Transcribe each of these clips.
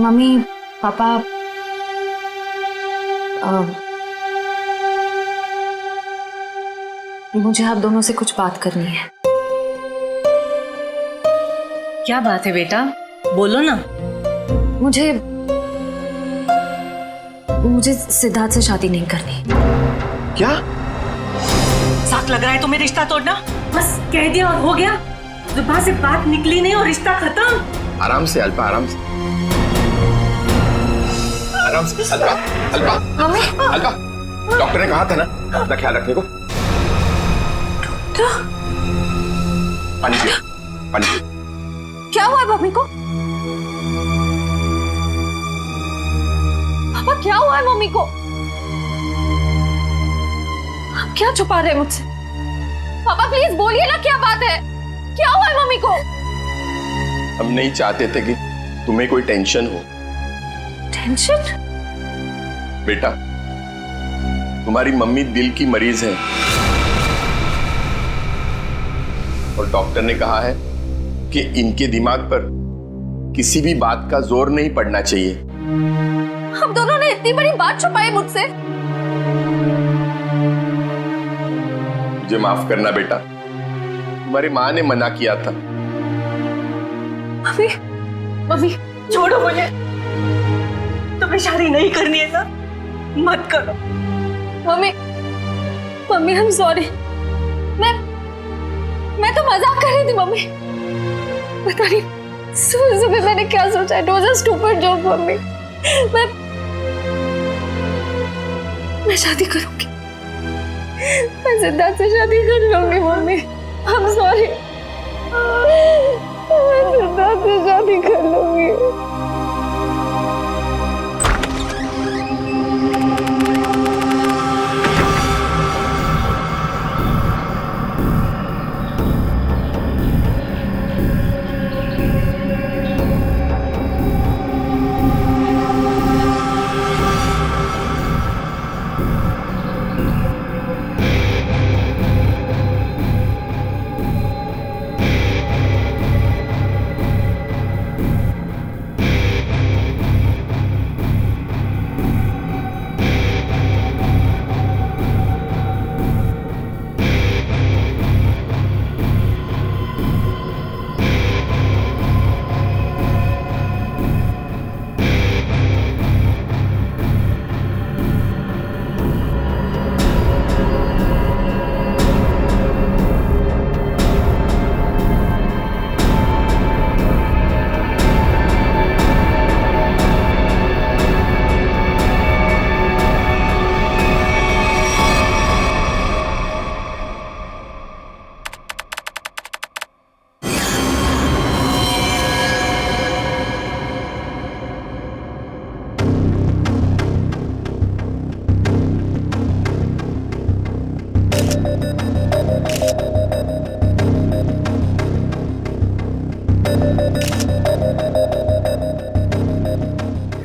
Mummy papa मुझे आप दोनों से कुछ बात करनी है। क्या बात है बेटा, बोलो ना। मुझे सिद्धार्थ से शादी नहीं करनी। क्या? साथ लग रहा है तुम्हें रिश्ता तोड़ना? बस कह दिया और हो गया, जुबान से बात निकली नहीं और रिश्ता खत्म। आराम से अल्पा, आराम से, आराम से। अल्पा, अल्पा, मम्मी, अल्पा, डॉक्टर ने कहा था ना अपना ख्याल रखने को। पानी पियो, पानी पियो। क्या हुआ है मम्मी को? पापा क्या हुआ है मम्मी को? आप क्या छुपा रहे हैं मुझसे? पापा प्लीज बोलिए ना, क्या बात है? क्या हुआ है मम्मी को? हम नहीं चाहते थे कि तुम्हें कोई टेंशन हो। टेंशन? बेटा, तुम्हारी मम्मी दिल की मरीज है और डॉक्टर ने कहा है कि इनके दिमाग पर किसी भी बात का जोर नहीं पड़ना चाहिए। हम दोनों ने इतनी बड़ी बात छुपाई मुझसे। मुझे माफ करना बेटा, तुम्हारी माँ ने मना किया था। मम्मी, मम्मी छोड़ो मुझे, तुम्हें शादी नहीं करनी है ना, मत करो। Mummy, mummy I am sorry. मैं तो मजाक कर रही थी मम्मी। पता नहीं सुबह सुबह मैंने क्या सोचा। It was a stupid joke mummy. मैं शादी करूंगी, मैं सिद्धार्थ से शादी कर लूंगी मम्मी। आई एम सॉरी, मैं सिद्धार्थ से शादी कर लूंगी।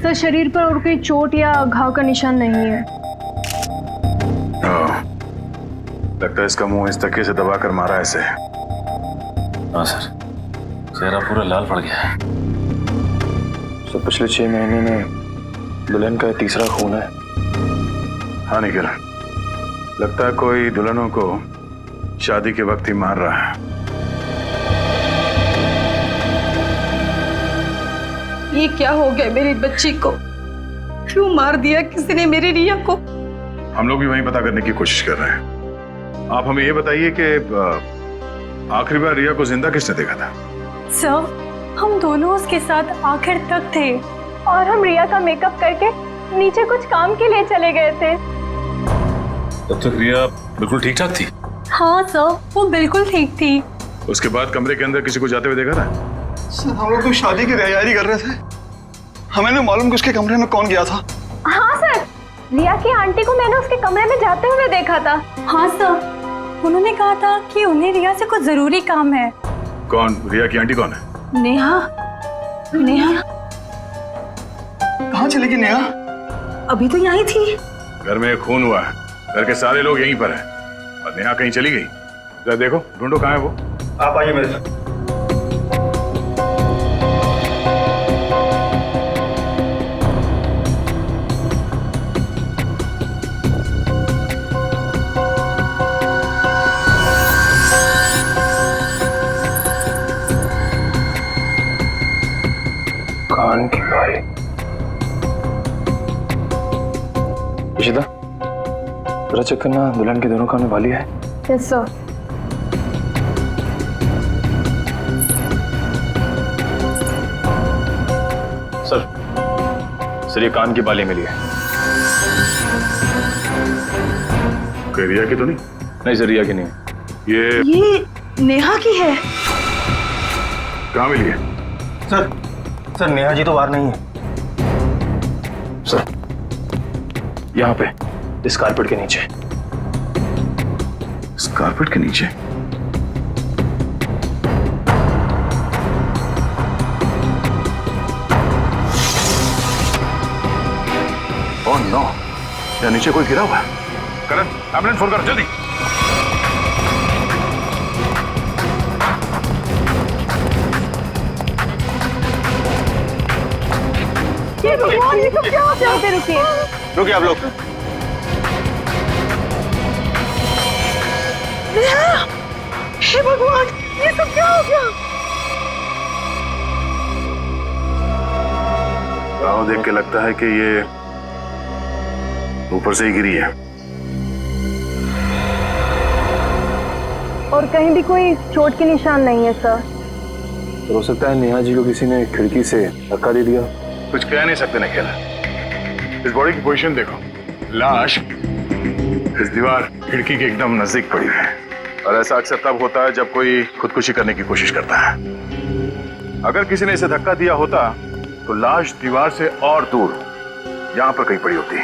सर, शरीर पर और कोई चोट या घाव का निशान नहीं है। लगता है इसका मुंह इस तकिए से दबा कर मारा ऐसे। हाँ सर, चेहरा पूरा लाल पड़ गया है। सर, पिछले 6 महीने में दुल्हन का तीसरा खून है। हाँ निखिल, लगता है कोई दुल्हनों को शादी के वक्त ही मार रहा है। ये क्या हो गया मेरी बच्ची को? क्यों मार दिया किसी ने मेरी रिया को? हम लोग भी वही पता करने की कोशिश कर रहे हैं। आप हमें ये बताइए कि आखिरी बार रिया को जिंदा किसने देखा था? सर, हम दोनों उसके साथ आखिर तक थे और हम रिया का मेकअप करके नीचे कुछ काम के लिए चले गए थे। तब तक रिया बिल्कुल ठीक ठाक थी? हाँ सर, वो बिल्कुल ठीक थी। उसके बाद कमरे के अंदर किसी को जाते हुए देखा था? सर, हम लोग तो शादी की तैयारी कर रहे थे, हमें नहीं मालूम कि उसके कमरे में कौन गया था। हाँ सर, रिया की आंटी को मैंने उसके कमरे में जाते हुए देखा था। हाँ सर, उन्होंने कहा था कि उन्हें रिया से कुछ जरूरी काम है। कौन? रिया की आंटी कौन है? नेहा। नेहा कहाँ चली गई नेहा? अभी तो यहीं थी। घर में खून हुआ है, घर के सारे लोग यहीं पर हैं और नेहा कहीं चली गई। जरा देखो, ढूंढो कहाँ है वो। आप आइए मेरे साथ। इशिता, जरा चेक करना दुल्हन के दोनों कान में बाली है। Yes sir. सर ये कान की बाली मिली है। कोई रिया की तो नहीं? नहीं सर, रिया की नहीं है। ये नेहा की है। कहाँ मिली है? सर नेहा जी तो बाहर नहीं है। सर यहाँ पे इस कारपेट के नीचे। इस कारपेट के नीचे? ओह नो, यहाँ नीचे कोई गिरा हुआ है। करण, एम्बुलेंस फोन कर जल्दी। ये भगवान, ये सब क्या हो गया? रुकिए रुकिए आप लोग। हे भगवान, ये सब क्या हो गया? गाँव देख के लगता है कि ये ऊपर से ही गिरी है। और कहीं भी कोई चोट के निशान नहीं है सर। तो हो सकता है नेहा जी को किसी ने खिड़की से धक्का दे दिया। कुछ कह नहीं सकते निखिल। इस बॉडी की पोजीशन देखो, लाश इस दीवार खिड़की के एकदम नजदीक पड़ी है। और ऐसा अक्सर तब होता है जब कोई खुदकुशी करने की कोशिश करता है। अगर किसी ने इसे धक्का दिया होता तो लाश दीवार से और दूर यहाँ पर कहीं पड़ी होती।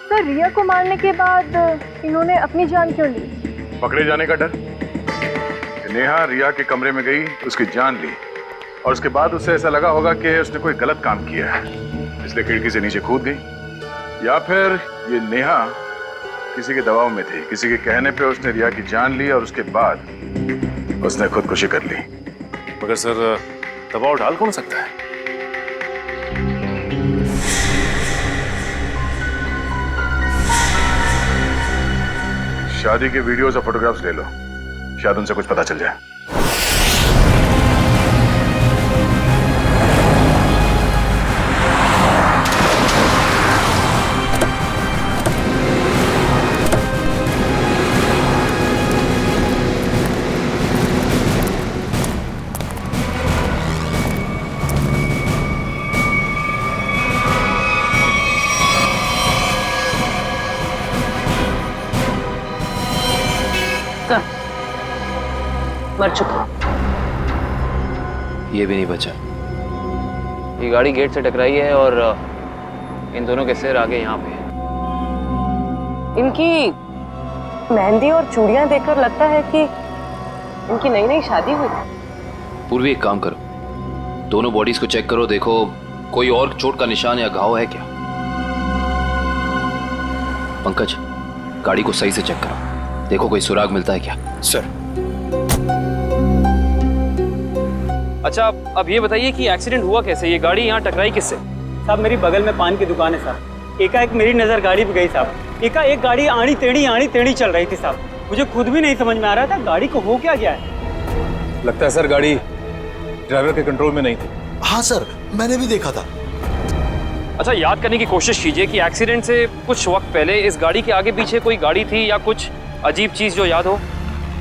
सर रिया को मारने के बाद इन्होंने अपनी जान क्यों ली? पकड़े जाने का डर। नेहा रिया के कमरे में गई, उसकी जान ली और उसके बाद उसे ऐसा लगा होगा कि उसने कोई गलत काम किया है, इसलिए खिड़की से नीचे कूद गई। या फिर ये नेहा किसी के दबाव में थी, किसी के कहने पे उसने रिया की जान ली और उसके बाद उसने खुदकुशी कर ली। मगर सर दबाव डाल कौन सकता है? शादी के वीडियोस और फोटोग्राफ्स ले लो, शायद उनसे कुछ पता चल जाए। मर चुका। ये भी नहीं बचा। ये गाड़ी गेट से टकराई है और इन दोनों के सिर आगे यहाँ पे है। इनकी मेहंदी और चूड़ियां देखकर लगता है कि इनकी नई नई शादी हुई। पूर्वी एक काम करो, दोनों बॉडीज को चेक करो, देखो कोई और चोट का निशान या घाव है क्या। पंकज, गाड़ी को सही से चेक करो, देखो कोई सुराग मिलता है क्या। सर। अच्छा अब ये बताइए कि एक्सीडेंट हुआ कैसे? ये गाड़ी यहाँ टकराई किससे? साहब मेरी बगल में पान की दुकान है साहब। एकाएक मेरी नज़र गाड़ी पे गई साहब। एकाएक गाड़ी आड़ी टेढ़ी चल रही थी साहब। मुझे खुद भी नहीं समझ में आ रहा था गाड़ी को हो क्या गया है। लगता है सर गाड़ी ड्राइवर के कंट्रोल में नहीं थी। हाँ सर, मैंने भी देखा था। अच्छा याद करने की कोशिश कीजिए कि एक्सीडेंट से कुछ वक्त पहले इस गाड़ी के आगे पीछे कोई गाड़ी थी या कुछ अजीब चीज जो याद हो।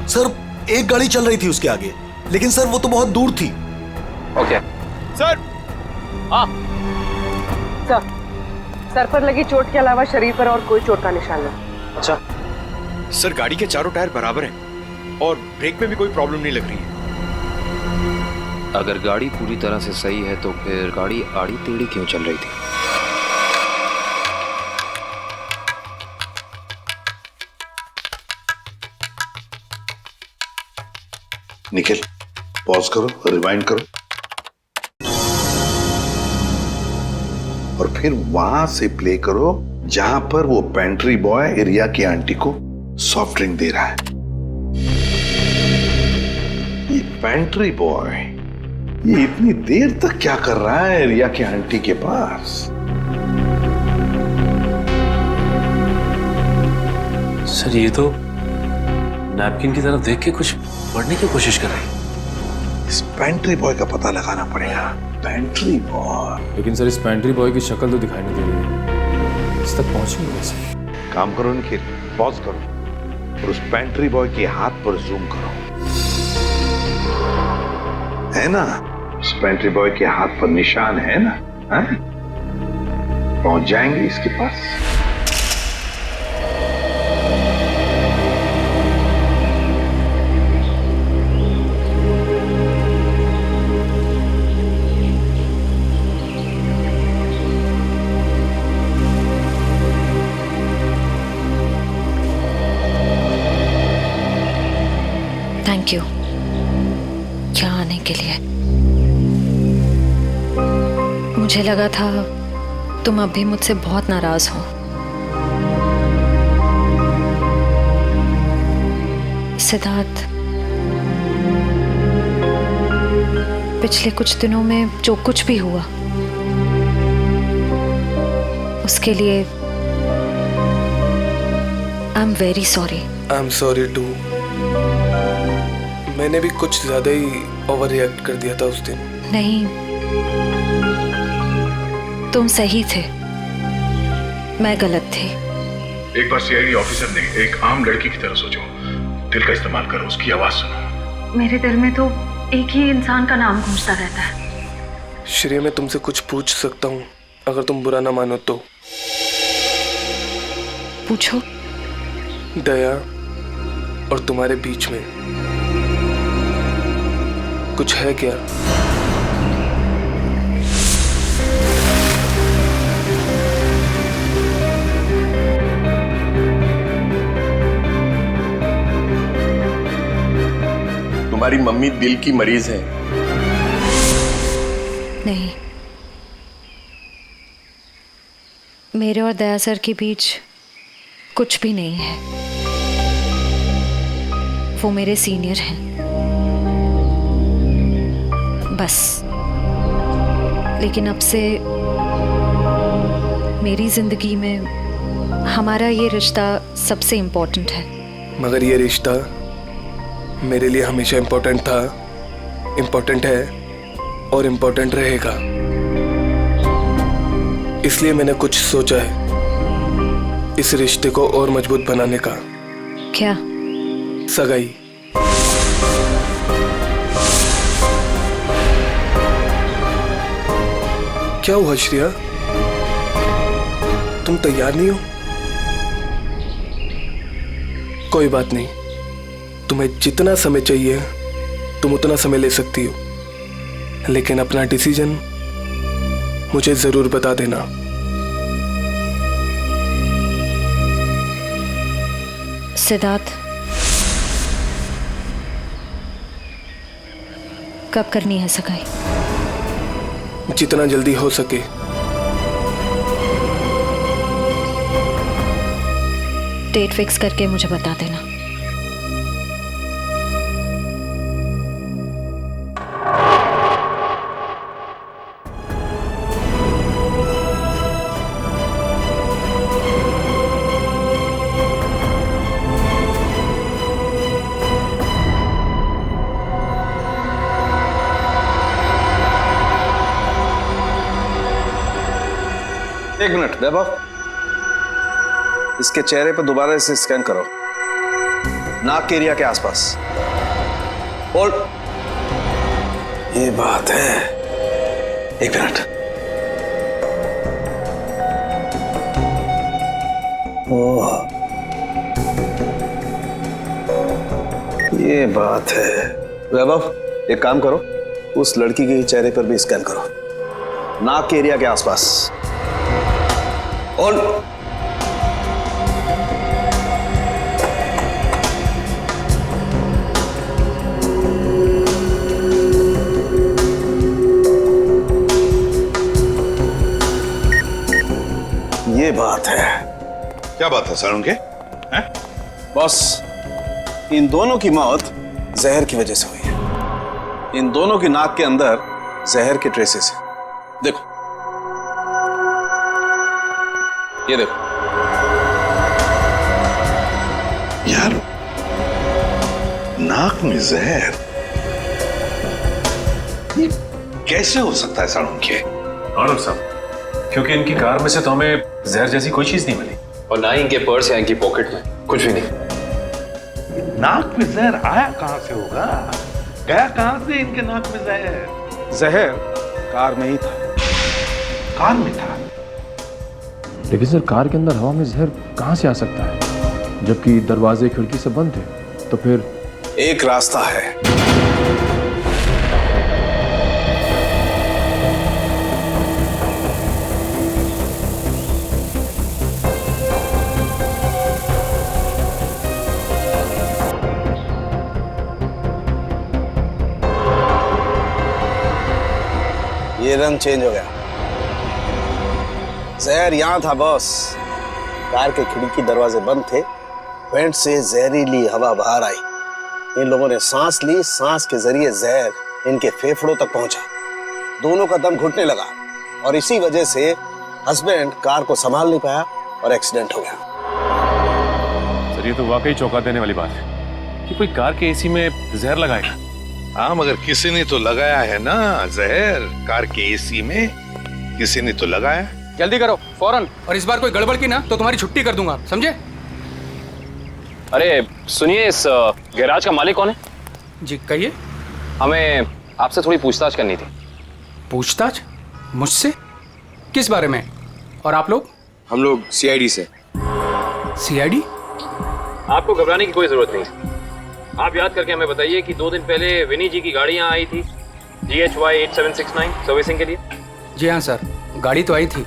सर एक गाड़ी चल रही थी उसके आगे, लेकिन सर वो तो बहुत दूर थी। Okay sir. हाँ सर पर लगी चोट के अलावा शरीर पर और कोई चोट का निशान नहीं। अच्छा सर गाड़ी के चारों टायर बराबर हैं और ब्रेक में भी कोई प्रॉब्लम नहीं लग रही है। अगर गाड़ी पूरी तरह से सही है तो फिर गाड़ी आड़ी टेढ़ी क्यों चल रही थी? निखिल पॉज करो, रिवाइंड करो और फिर वहां से प्ले करो जहां पर वो पेंट्री बॉय रिया की आंटी को सॉफ्ट ड्रिंक दे रहा है। ये पेंट्री बॉय ये इतनी देर तक क्या कर रहा है रिया की आंटी के पास? सर ये तो नैपकिन की तरफ देख के कुछ पढ़ने की कोशिश कर रही है। इस पेंट्री बॉय का पता लगाना पड़ेगा। Pantry boy. लेकिन सर इस पेंट्री बॉय की शक्ल तो दिखाई नहीं दे रही है। इस तक पहुंचेंगे कैसे? काम करो निखिल, पॉज करो और उस पेंट्री बॉय के हाथ पर जूम करो। है ना, उस पेंट्री बॉय के हाथ पर निशान है ना? है? पहुंच जाएंगे इसके पास। थैंक यू यहाँ आने के लिए। मुझे लगा था तुम अब भी मुझसे बहुत नाराज हो। सिद्धार्थ, पिछले कुछ दिनों में जो कुछ भी हुआ उसके लिए I am very sorry. I am sorry too. मैंने भी कुछ ज्यादा ही ओवर रिएक्ट कर दिया था उस दिन। नहीं, तुम सही थे, मैं गलत थी। एक बार सीआईडी ऑफिसर ने एक आम लड़की की तरह सोचो, दिल का इस्तेमाल करो, उसकी आवाज सुनो। मेरे दिल में तो एक ही इंसान का नाम गूंजता रहता है। श्रेया, मैं तुमसे कुछ पूछ सकता हूँ अगर तुम बुरा ना मानो तो? पूछो। दया और तुम्हारे बीच में कुछ है क्या? तुम्हारी मम्मी दिल की मरीज है। नहीं, मेरे और दया सर के बीच कुछ भी नहीं है। वो मेरे सीनियर हैं बस। लेकिन अब से मेरी जिंदगी में हमारा ये रिश्ता सबसे इम्पोर्टेंट है। मगर ये रिश्ता मेरे लिए हमेशा इम्पोर्टेंट था, इम्पोर्टेंट है और इम्पोर्टेंट रहेगा। इसलिए मैंने कुछ सोचा है इस रिश्ते को और मजबूत बनाने का। क्या? सगाई। क्या हुआ श्रेया, तुम तैयार नहीं हो? कोई बात नहीं, तुम्हें जितना समय चाहिए तुम उतना समय ले सकती हो, लेकिन अपना डिसीजन मुझे जरूर बता देना। सिद्धार्थ, कब करनी है सगाई? जितना जल्दी हो सके। डेट फिक्स करके मुझे बता देना। एक मिनट वैभव, इसके चेहरे पर दोबारा इसे स्कैन करो, नाक के एरिया के आसपास। होल्ड। ये बात है, एक मिनट। ओह, ये बात है। वैभव, एक काम करो, उस लड़की के चेहरे पर भी स्कैन करो, नाक के एरिया के आसपास। और ये बात है। क्या बात है सर उनके? बॉस, इन दोनों की मौत जहर की वजह से हुई है। इन दोनों की नाक के अंदर जहर के ट्रेसेस हैं। देखो, ये देखो। यार, नाक में जहर ये कैसे हो सकता है साड़ू के? आनंद साहब, क्योंकि इनकी कार में से तो हमें जहर जैसी कोई चीज नहीं मिली, और ना ही इनके पर्स या इनकी पॉकेट में कुछ भी नहीं। नाक में जहर आया कहां से होगा? गया कहां से इनके नाक में जहर? जहर कार में ही था। कार में था? लेकिन सर कार के अंदर हवा में जहर कहां से आ सकता है, जबकि दरवाजे खिड़की सब बंद थे? तो फिर एक रास्ता है। ये रंग चेंज हो गया। जहर यहां था बॉस। कार के खिड़की दरवाजे बंद थे, वेंट से जहरीली हवा बाहर आई। इन लोगों ने सांस ली, सांस के जरिए जहर इनके फेफड़ों तक पहुंचा। दोनों का दम घुटने लगा और इसी वजह से हस्बैंड कार को संभाल नहीं पाया और एक्सीडेंट हो गया। सर ये तो वाकई चौंका देने वाली बात है कि कोई कार के एसी में जहर लगाएगा। हाँ, मगर किसी ने तो लगाया है ना जहर। कार के एसी में किसी ने तो लगाया। जल्दी करो फौरन, और इस बार कोई गड़बड़ की ना तो तुम्हारी छुट्टी कर दूंगा, समझे? अरे सुनिए, इस गैराज का मालिक कौन है? जी कहिए। हमें आपसे थोड़ी पूछताछ करनी थी। पूछताछ? मुझसे? किस बारे में? और आप लोग? हम लोग सीआईडी से। सीआईडी? आपको घबराने की कोई जरूरत नहीं। आप याद करके हमें बताइए कि 2 दिन पहले विनी जी की गाड़ी यहाँ आई थी GHY 8769 सर्विसिंग के लिए। जी हाँ सर, गाड़ी तो आई थी।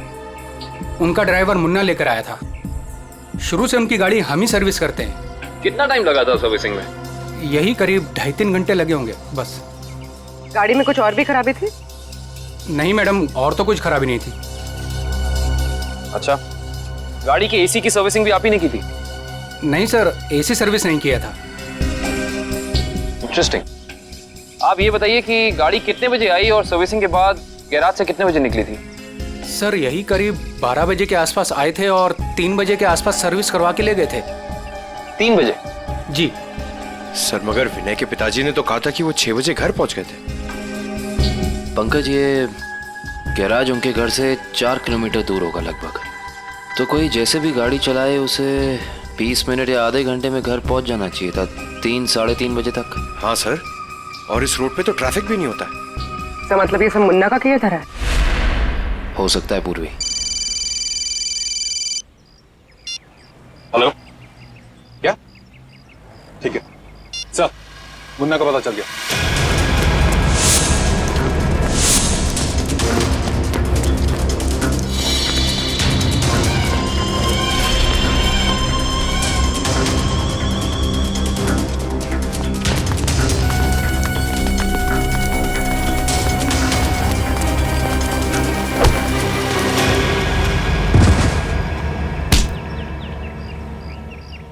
उनका ड्राइवर मुन्ना लेकर आया था। शुरू से उनकी गाड़ी हम ही सर्विस करते हैं। कितना टाइम लगा था सर्विसिंग में? यही करीब 2.5-3 घंटे लगे होंगे बस। गाड़ी में कुछ और भी खराबी थी? नहीं मैडम, और तो कुछ खराबी नहीं थी। अच्छा, गाड़ी की एसी की सर्विसिंग भी आप ही ने की थी? नहीं सर, एसी सर्विस नहीं किया था। इंटरेस्टिंग। आप ये बताइए कि गाड़ी कितने बजे आई और सर्विसिंग के बाद गैराज से कितने बजे निकली थी? सर यही करीब 12 बजे के आसपास आए थे और 3 बजे के आसपास सर्विस करवा के ले गए थे। 3 बजे? जी सर, मगर विनय के पिताजी ने तो कहा था कि वो 6 बजे घर पहुंच गए थे। पंकज, ये गैराज उनके घर से 4 किलोमीटर दूर होगा लगभग। तो कोई जैसे भी गाड़ी चलाए उसे 20 मिनट या आधे घंटे में घर पहुंच जाना चाहिए था, 3-3:30 बजे तक। हाँ सर, और इस रोड पे तो ट्रैफिक भी नहीं होता। तो मतलब ये सब मुन्ना का किया था? हो सकता है पूर्वी। हेलो, क्या? ठीक है सर, मुन्ना का पता चल गया।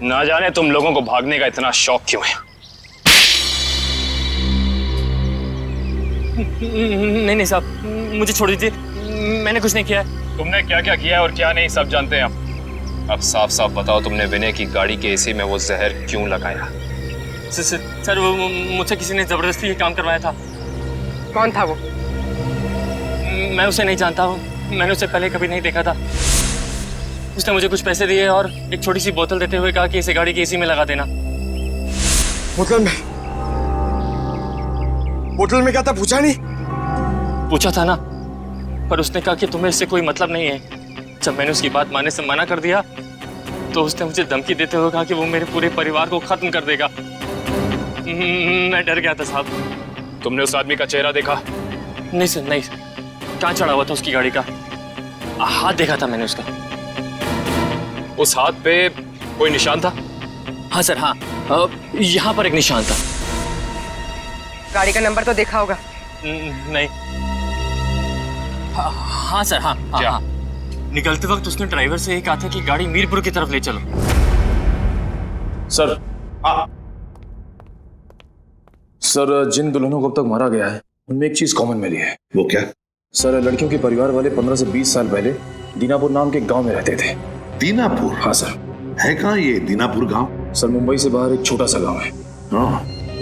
ना जाने तुम लोगों को भागने का इतना शौक क्यों है। नहीं साहब, मुझे छोड़ दीजिए, मैंने कुछ नहीं किया है। तुमने क्या क्या किया है और क्या नहीं सब जानते हैं हम। अब साफ साफ बताओ, तुमने विनय की गाड़ी के एसी में वो जहर क्यों लगाया? सर वो मुझसे किसी ने जबरदस्ती ये काम करवाया था। कौन था वो? मैं उसे नहीं जानता हूँ, मैंने उसे पहले कभी नहीं देखा था। उसने मुझे कुछ पैसे दिए और एक छोटी सी बोतल देते हुए कहा कि इसे गाड़ी की एसी में लगा देना। बोतल में क्या था, पूछा नहीं? पूछा था ना, पर उसने कहा कि तुम्हें इससे कोई मतलब नहीं है। जब मैंने उसकी बात मानने से मना कर दिया तो उसने मुझे धमकी देते हुए कहा कि वो मेरे पूरे परिवार को खत्म कर देगा। मैं डर गया था साहब। तुमने उस आदमी का चेहरा देखा? नहीं सर, नहीं। कहाँ चढ़ा हुआ था उसकी गाड़ी का? हाथ देखा था मैंने उसका। उस हाथ पे कोई निशान था? हाँ सर, हाँ, यहाँ पर एक निशान था। गाड़ी का नंबर तो देखा होगा? नहीं। हाँ सर, हाँ। क्या? हाँ। निकलते वक्त उसने ड्राइवर से ये कहा था कि गाड़ी मीरपुर की तरफ ले चलो। सर, सर जिन दुल्हनों को अब तक मारा गया है उनमें एक चीज कॉमन मिली है। वो क्या? सर, लड़कियों के परिवार वाले 15 से 20 साल पहले दीनापुर नाम के गांव में रहते थे। दीनापुर? हाँ सर। है कहाँ ये दीनापुर गांव? सर, मुंबई से बाहर एक छोटा सा गांव है।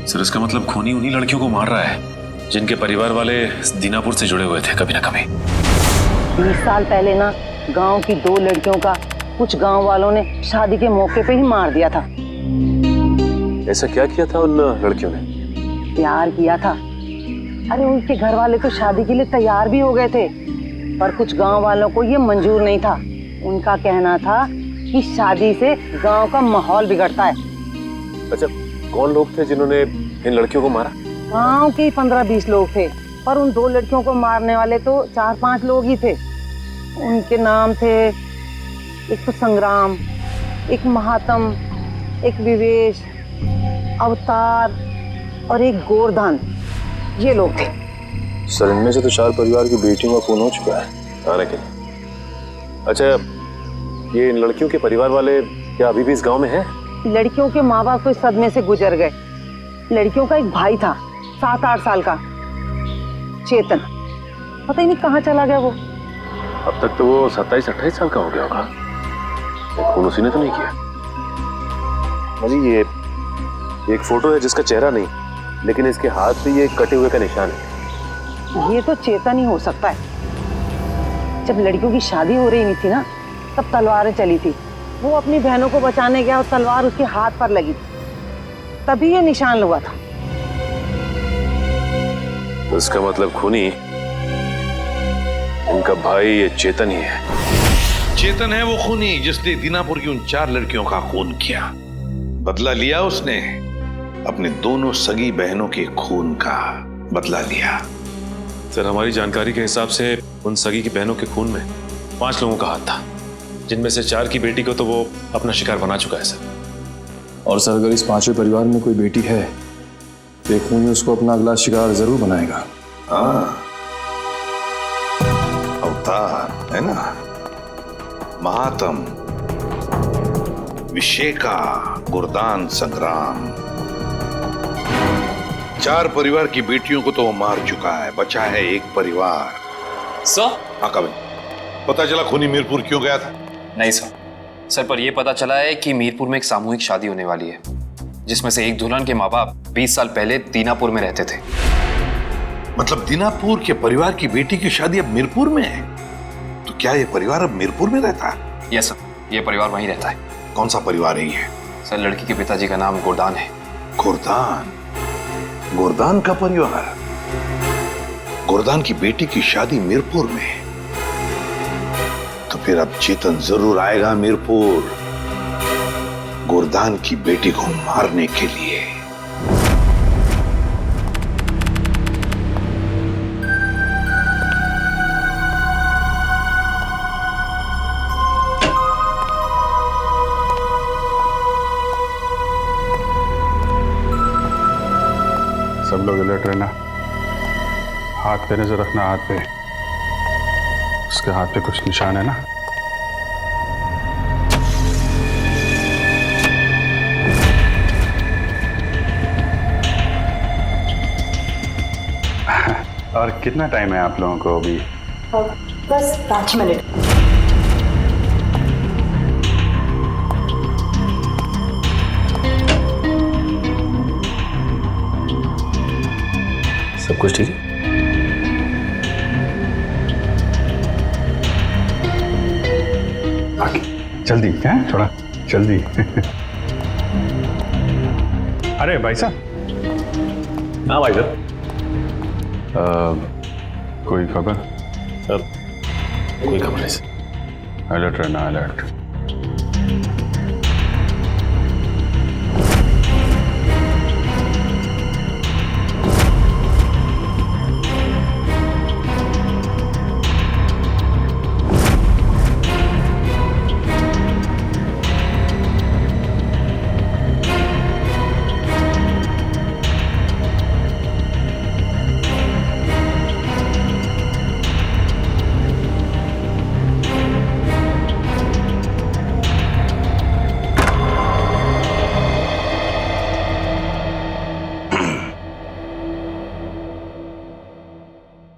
सर, इसका मतलब खूनी उन्हीं लड़कियों को मार रहा है जिनके परिवार वाले दीनापुर से जुड़े हुए थे कभी ना कभी। 20 साल पहले ना गांव की 2 लड़कियों का कुछ गांव वालों ने शादी के मौके पे ही मार दिया था। ऐसा क्या किया था उन लड़कियों ने? प्यार किया था। अरे उनके घर वाले तो शादी के लिए तैयार भी हो गए थे, पर कुछ गांव वालों को ये मंजूर नहीं था। उनका कहना था कि शादी से गांव का माहौल बिगड़ता है। अच्छा, कौन लोग थे जिन्होंने इन लड़कियों को मारा? गांव के 15-20 लोग थे, पर उन 2 लड़कियों को मारने वाले तो 4-5 लोग ही थे। उनके नाम थे, एक तो संग्राम, एक महात्म, एक विवेश, अवतार और एक गोवर्धन। ये लोग थे। सर, इनमें से तो 4 परिवार की बेटियों का खून हो चुका है आने के लिए। अच्छा, ये इन लड़कियों के परिवार वाले क्या अभी भी इस गांव में हैं? लड़कियों के माँ बाप तो इस सदमे से गुजर गए। लड़कियों का एक भाई था 7-8 साल का, चेतन, पता ही नहीं कहाँ चला गया वो। अब तक तो वो 27-28 साल का हो गया होगा। खून उसी ने तो नहीं किया। अजी, ये एक फोटो है जिसका चेहरा नहीं, लेकिन इसके हाथ पे ये कटे हुए का निशान है। ये तो चेतन ही हो सकता है। जब लड़कियों की शादी हो रही नहीं थी ना, तब तलवारें चली थी। वो अपनी बहनों को बचाने गया और तलवार उसके हाथ पर लगी, तभी ये निशान हुआ था। तो इसका मतलब खूनी इनका भाई ये चेतन ही है। चेतन है वो खूनी जिसने दीनापुर की उन 4 लड़कियों का खून किया। बदला लिया उसने, अपने दोनों सगी बहनों के खून का बदला लिया। सर, हमारी जानकारी के हिसाब से उन सगी की बहनों के खून में 5 लोगों का हाथ था, जिनमें से 4 की बेटी को तो वो अपना शिकार बना चुका है सर। और सर, अगर इस 5वें परिवार में कोई बेटी है तो एक खूनी उसको अपना अगला शिकार जरूर बनाएगा। हाँ, अवतार है ना, महात्म, विशेका, गुरदान, संग्राम, 4 परिवार की बेटियों को तो वो मार चुका है। बचा है एक परिवार। सर? हाँ कविन, पता चला खूनी मीरपुर क्यों गया था? नहीं सर, पर यह पता चला है कि मीरपुर में एक सामूहिक शादी होने वाली है, जिसमें से एक दुल्हन के माँ बाप 20 साल पहले दीनापुर में रहते थे। मतलब दीनापुर के परिवार की बेटी की शादी अब मीरपुर में है? तो क्या ये परिवार अब मीरपुर में रहता है? यस सर, ये परिवार वहीं रहता है। कौन सा परिवार है ये? सर, लड़की के पिताजी का नाम गोरदान है। गोरदान? गोरदान का परिवार? गोरदान की बेटी की शादी मीरपुर में, तो फिर अब चेतन जरूर आएगा मीरपुर गोरदान की बेटी को मारने के लिए। सब लोग अलर्ट रहना। हाथ पे नजर रखना, हाथ पे। उसके हाथ पे कुछ निशान है ना? और कितना टाइम है आप लोगों को अभी? बस 5 मिनट। सब कुछ ठीक है? जल्दी है, थोड़ा जल्दी। अरे भाई साहब। हाँ भाई साहब। कोई खबर? कोई खबर नहीं सर। अलर्ट रहना, अलर्ट।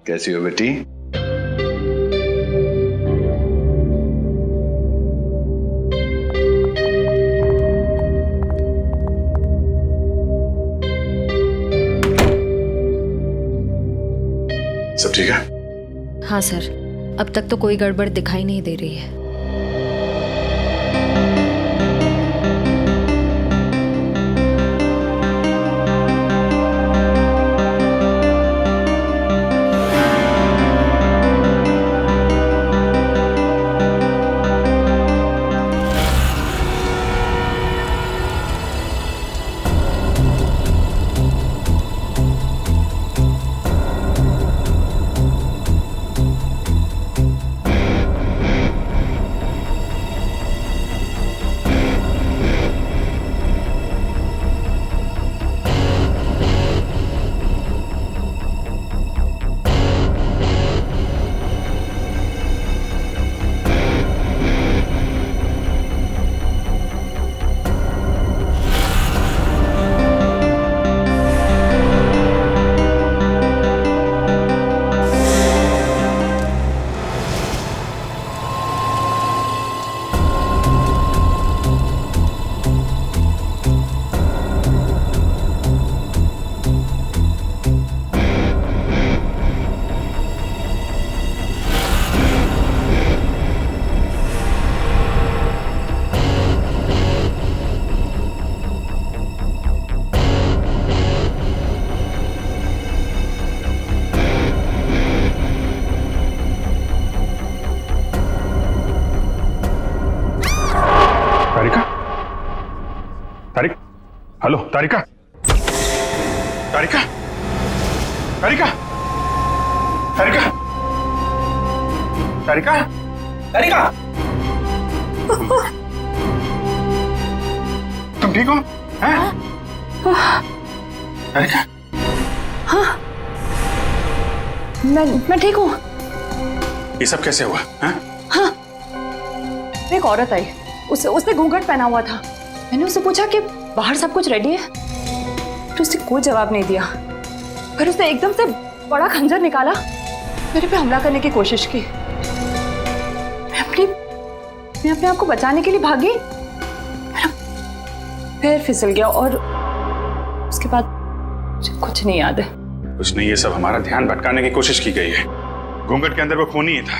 कैसी हो बेटी? सब ठीक है? हाँ सर। अब तक तो कोई गड़बड़ दिखाई नहीं दे रही है। हेलो तारिका, तारिका, तारिका, तारिका, तारिका, तारिका, तुम ठीक हो? हैं? तारिका? हाँ, मैं ठीक हूँ। ये सब कैसे हुआ? हैं? हाँ, एक औरत आई, उसने घूंघट पहना हुआ था। मैंने उससे पूछा कि बाहर सब कुछ रेडी है, तो उसने कोई जवाब नहीं दिया। फिर उसने एकदम से बड़ा खंजर निकाला, मेरे पे हमला करने की कोशिश की। मैं अपने आप को बचाने के लिए भागी, फिर फिसल गया और उसके बाद मुझे कुछ नहीं याद है। कुछ नहीं, ये सब हमारा ध्यान भटकाने की कोशिश की गई है। घूंघट के अंदर वो खून ही था।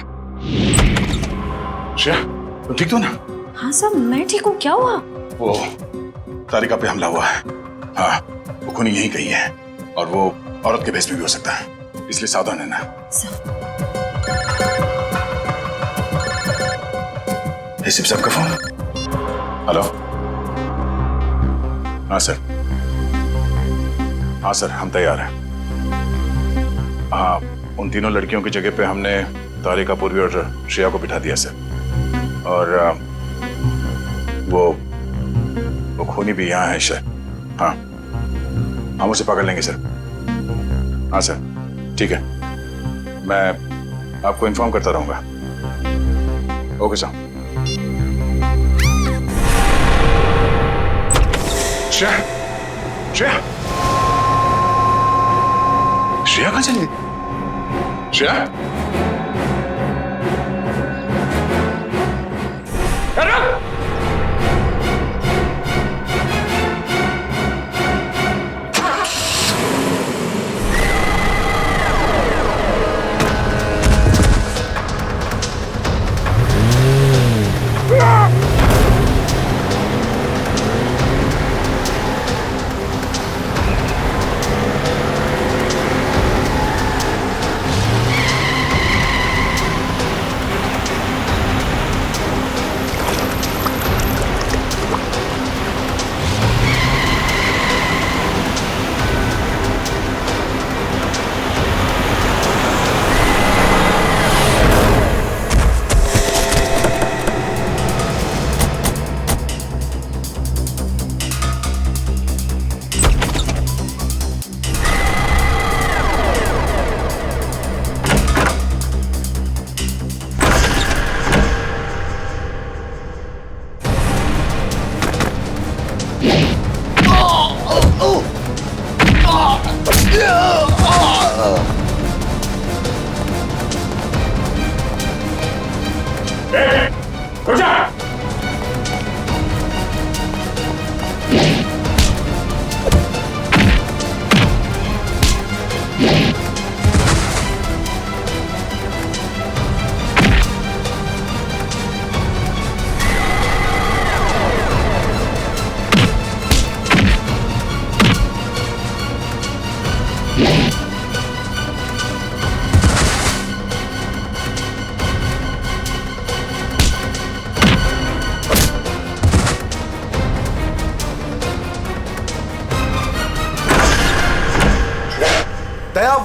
श्रेया, तुम ठीक हो ना? हाँ सर, मैं ठीक हूँ। क्या हुआ? वो तारिका पे हमला हुआ है। हाँ, वो खूनी यही कही है और वो औरत के भेष में भी हो सकता है, इसलिए सावधान रहना। एसीपी साहब का फोन। हेलो। हाँ सर, हाँ सर, हम तैयार हैं। हाँ, उन तीनों लड़कियों की जगह पे हमने तारिका, पूर्वी और श्रेया को बिठा दिया सर। और वो खूनी भी यहाँ है शायद। हाँ, हम उसे पकड़ लेंगे सर। हाँ सर, ठीक है, मैं आपको इन्फॉर्म करता रहूंगा। Okay sir. श्रेया, श्रेया, श्रेया कहाँ चली गई? श्रेया,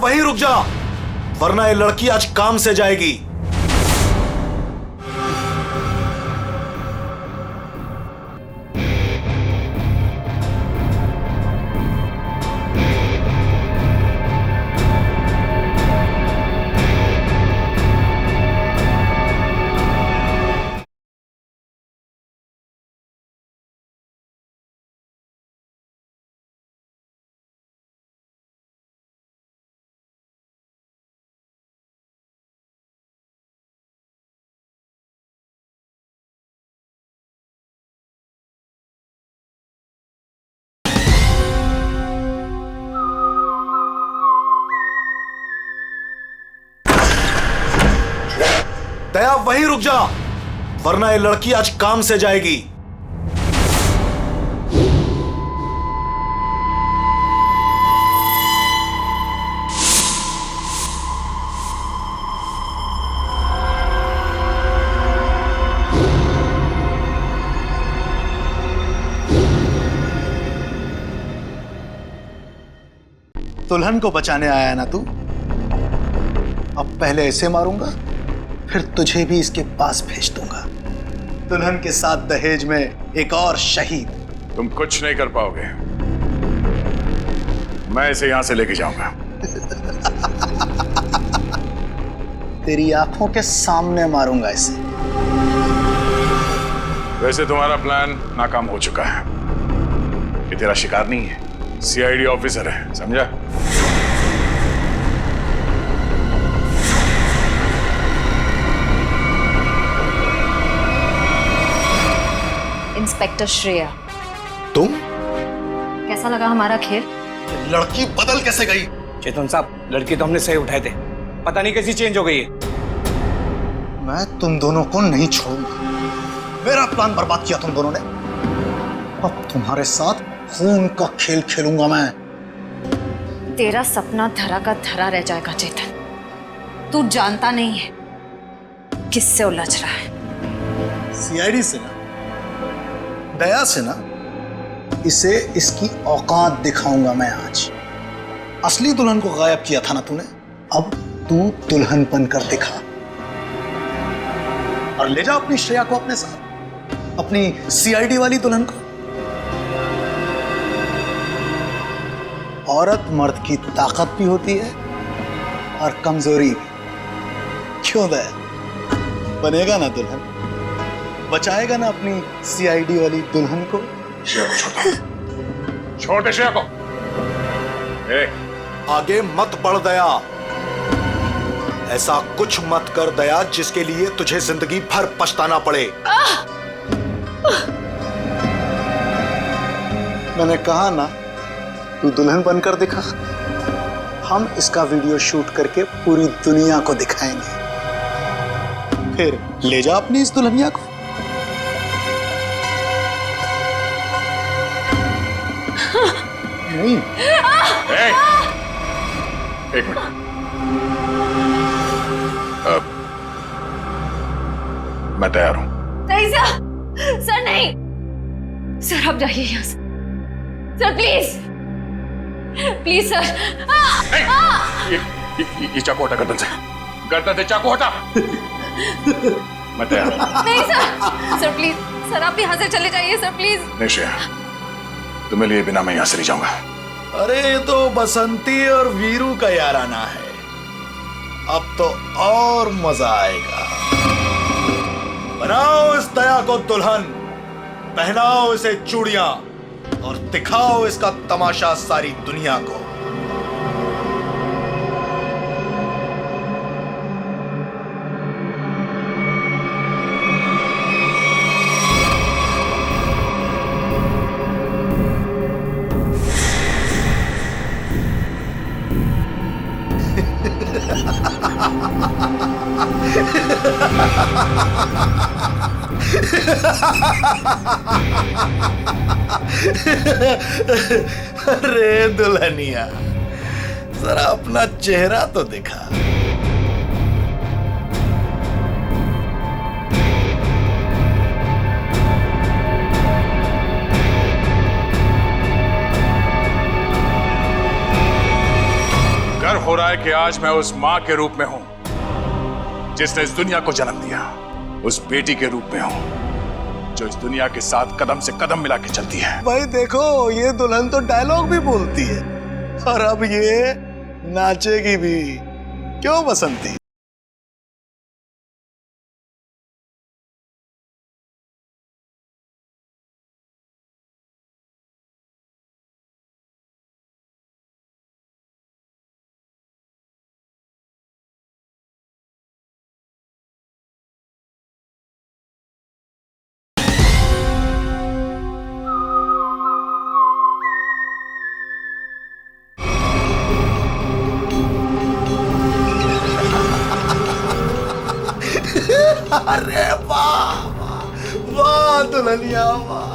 वहीं रुक जा, वरना ये लड़की आज काम से जाएगी। दया वहीं रुक जा, वरना ये लड़की आज काम से जाएगी। दुल्हन को बचाने आया ना तू? अब पहले ऐसे मारूंगा, फिर तुझे भी इसके पास भेज दूंगा। दुल्हन के साथ दहेज में एक और शहीद। तुम कुछ नहीं कर पाओगे, मैं इसे यहां से लेके जाऊंगा। तेरी आंखों के सामने मारूंगा इसे। वैसे तुम्हारा प्लान नाकाम हो चुका है। ये तेरा शिकार नहीं है, सीआईडी ऑफिसर है, समझा? इंस्पेक्टर श्रेया, तुम? कैसा लगा हमारा खेल? लड़की बदल कैसे गई? चेतन साहब, लड़की तो हमने सही उठाए थे, पता नहीं कैसी चेंज हो गई है। मैं तुम दोनों को नहीं छोड़ूंगा। मेरा प्लान बर्बाद किया तुम दोनों ने, अब तुम्हारे साथ खून का खेल खेलूंगा मैं। तेरा सपना धरा का धरा रह जाएगा चेतन। तू जानता नहीं है किससे उलझ रहा है। सीआईडी से ना, दया से ना, इसे इसकी औकात दिखाऊंगा मैं आज। असली दुल्हन को गायब किया था ना तूने, अब तू दुल्हन बनकर दिखा और ले जा अपनी श्रेया को अपने साथ, अपनी सीआईडी वाली दुल्हन को। औरत मर्द की ताकत भी होती है और कमजोरी भी। क्यों दया? बनेगा ना दुल्हन? बचाएगा ना अपनी सीआईडी वाली दुल्हन को? छोटे श्रेया को। आगे मत बढ़ दया। ऐसा कुछ मत कर दया जिसके लिए तुझे जिंदगी भर पछताना पड़े। मैंने कहा ना, तू दुल्हन बनकर दिखा। हम इसका वीडियो शूट करके पूरी दुनिया को दिखाएंगे। फिर ले जा अपनी इस दुल्हनिया को। नहीं। एक मिनट। मैं तैयार हूं। नहीं सर, सर नहीं, सर आप जाइए यहाँ से। Sir please, please sir. ये चाकू हटा गर्दन से, गर्दन से चाकू हटा। मैं तैयार हूं। नहीं सर, सर प्लीज, सर आप यहाँ से चले जाइए सर प्लीज। नहीं श्रेया, तुम्हें लिए बिना मैं यहां से नहीं जाऊंगा। अरे ये तो बसंती और वीरू का याराना है, अब तो और मजा आएगा। बनाओ इस दया को दुल्हन, पहनाओ इसे चूड़ियां और दिखाओ इसका तमाशा सारी दुनिया को। अरे दुल्हनिया, जरा अपना चेहरा तो दिखा। घर रहा है कि आज मैं उस मां के रूप में हूं जिसने इस दुनिया को जन्म दिया, उस बेटी के रूप में हूं जो इस दुनिया के साथ कदम से कदम मिला के चलती है। भाई देखो, ये दुल्हन तो डायलॉग भी बोलती है और अब ये नाचेगी भी। क्यों बसंती? अरे वाह वाह दुल्हनिया वाह।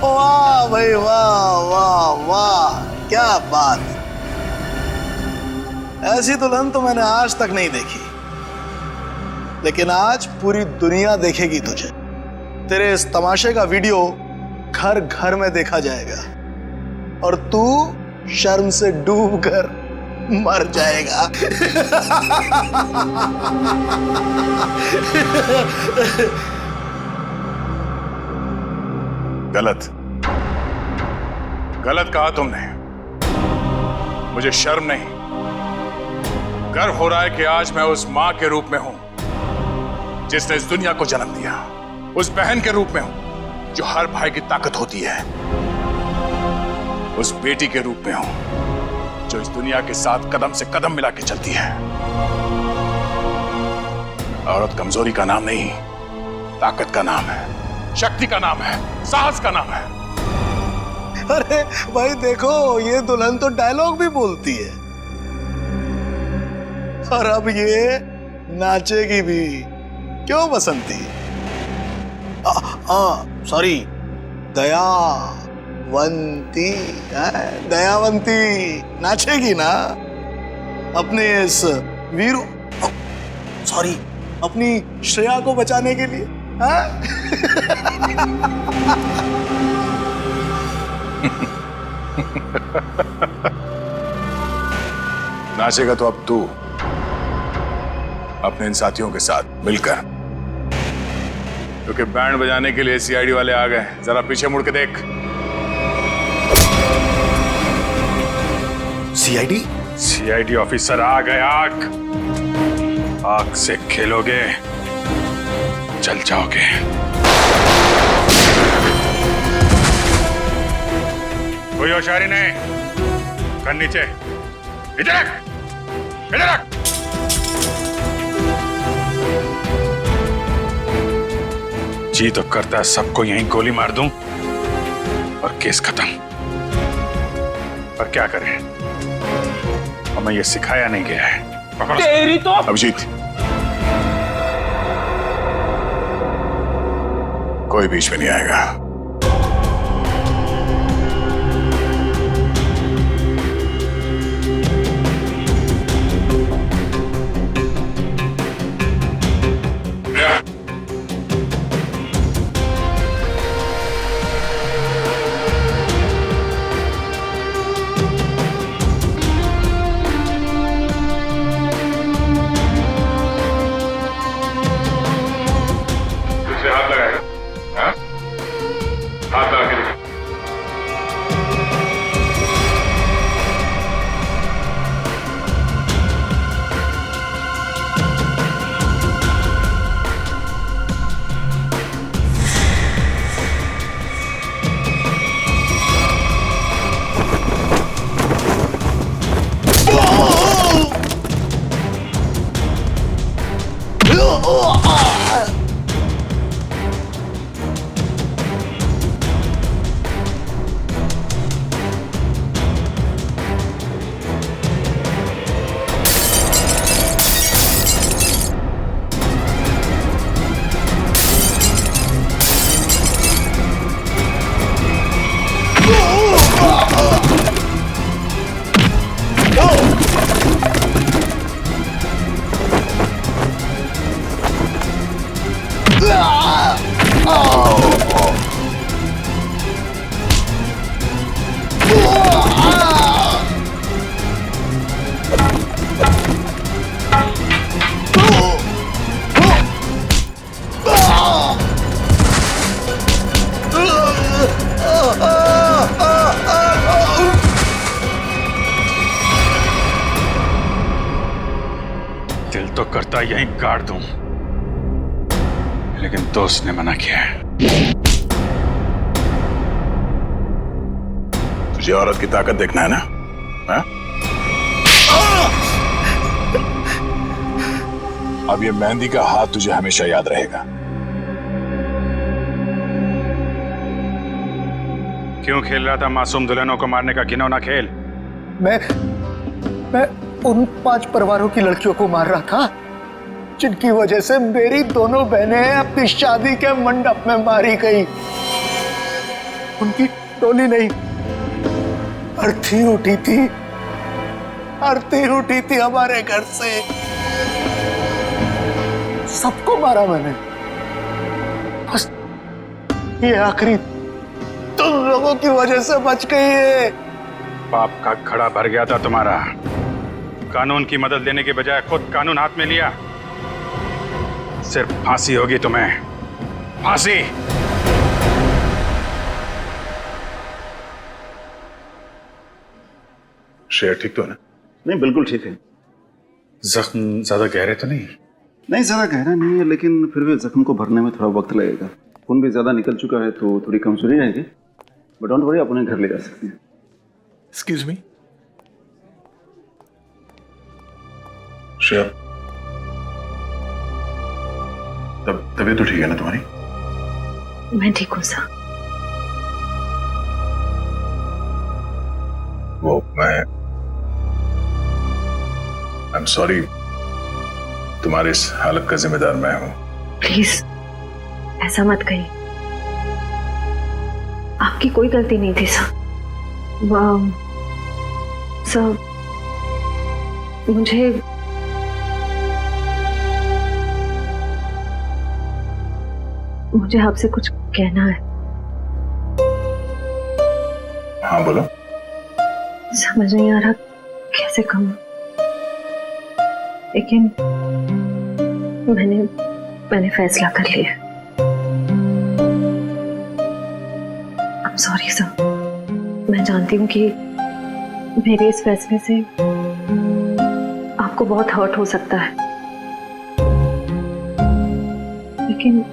वाह भाई वाह वाह वाह, क्या बात। ऐसी दुल्हन तो मैंने आज तक नहीं देखी, लेकिन आज पूरी दुनिया देखेगी तुझे। तेरे इस तमाशे का वीडियो घर घर में देखा जाएगा और तू शर्म से डूब कर मर जाएगा। गलत गलत कहा तुमने। मुझे शर्म नहीं, गर्व हो रहा है कि आज मैं उस मां के रूप में हूं जिसने इस दुनिया को जन्म दिया, उस बहन के रूप में हूं जो हर भाई की ताकत होती है, उस बेटी के रूप में हूं जो इस दुनिया के साथ कदम से कदम मिला के चलती है। औरत कमजोरी का नाम नहीं, ताकत का नाम है, शक्ति का नाम है, साहस का नाम है। अरे भाई देखो, ये दुल्हन तो डायलॉग भी बोलती है और अब ये नाचेगी भी। क्यों बसंती? सॉरी, दयावंती। दयावंती नाचेगी ना अपने इस वीरू, सॉरी, अपनी श्रेया को बचाने के लिए। नाचेगा तो अब तू अपने इन साथियों के साथ मिलकर, क्योंकि बैंड बजाने के लिए सीआईडी वाले आ गए। जरा पीछे मुड़ के देख। सीआईडी? सीआईडी ऑफिसर आ गए। आग आग से खेलोगे, जल जाओगे। कोई होशियारी नहीं, कर नीचे। इधर रख, इधर रख। जी तो करता है सबको यहीं गोली मार दूं और केस खत्म, पर क्या करें, हमें ये सिखाया नहीं गया है। तेरी तो अभिजीत, कोई बीच में नहीं आएगा। दिल तो करता यहीं काट दूं, लेकिन दोस्त ने मना किया है। तुझे औरत की ताकत देखना है ना? हा? अब ये मेहंदी का हाथ तुझे हमेशा याद रहेगा। क्यों खेल रहा था मासूम दुल्हनों को मारने का घिनौना खेल? मैं उन 5 परिवारों की लड़कियों को मार रहा था जिनकी वजह से मेरी दोनों बहनें अपनी शादी के मंडप में मारी गई। उनकी टोली नहीं, अर्थी उठी थी, अर्थी उठी थी हमारे घर से। सबको मारा मैंने, बस ये आखिरी तुम लोगों की वजह से बच गई है। पाप का घड़ा भर गया था तुम्हारा। कानून की मदद लेने के बजाय खुद कानून हाथ में लिया। सिर्फ फांसी होगी तुम्हें, फांसी। शेर ठीक तो है ना? नहीं, बिल्कुल ठीक है। जख्म ज्यादा गहरे तो नहीं? नहीं, ज्यादा गहरा नहीं है, लेकिन फिर भी जख्म को भरने में थोड़ा वक्त लगेगा। खून भी ज्यादा निकल चुका है तो थोड़ी कमजोरी रहेगी, बट डोंट वरी, आप उन्हें घर ले जा सकते हैं। एक्सक्यूज मी श्रेया, तबीयत तो ठीक है ना तुम्हारी? मैं ठीक हूँ सर। वो आई एम सॉरी, तुम्हारी इस हालत का जिम्मेदार मैं हूं। प्लीज ऐसा मत कहिए, आपकी कोई गलती नहीं थी सर। सर मुझे आपसे कुछ कहना है। हाँ बोलो। समझ नहीं आ रहा कैसे कहूं, लेकिन मैंने फैसला कर लिया। आई एम सॉरी सर, मैं जानती हूँ कि मेरे इस फैसले से आपको बहुत हर्ट हो सकता है, लेकिन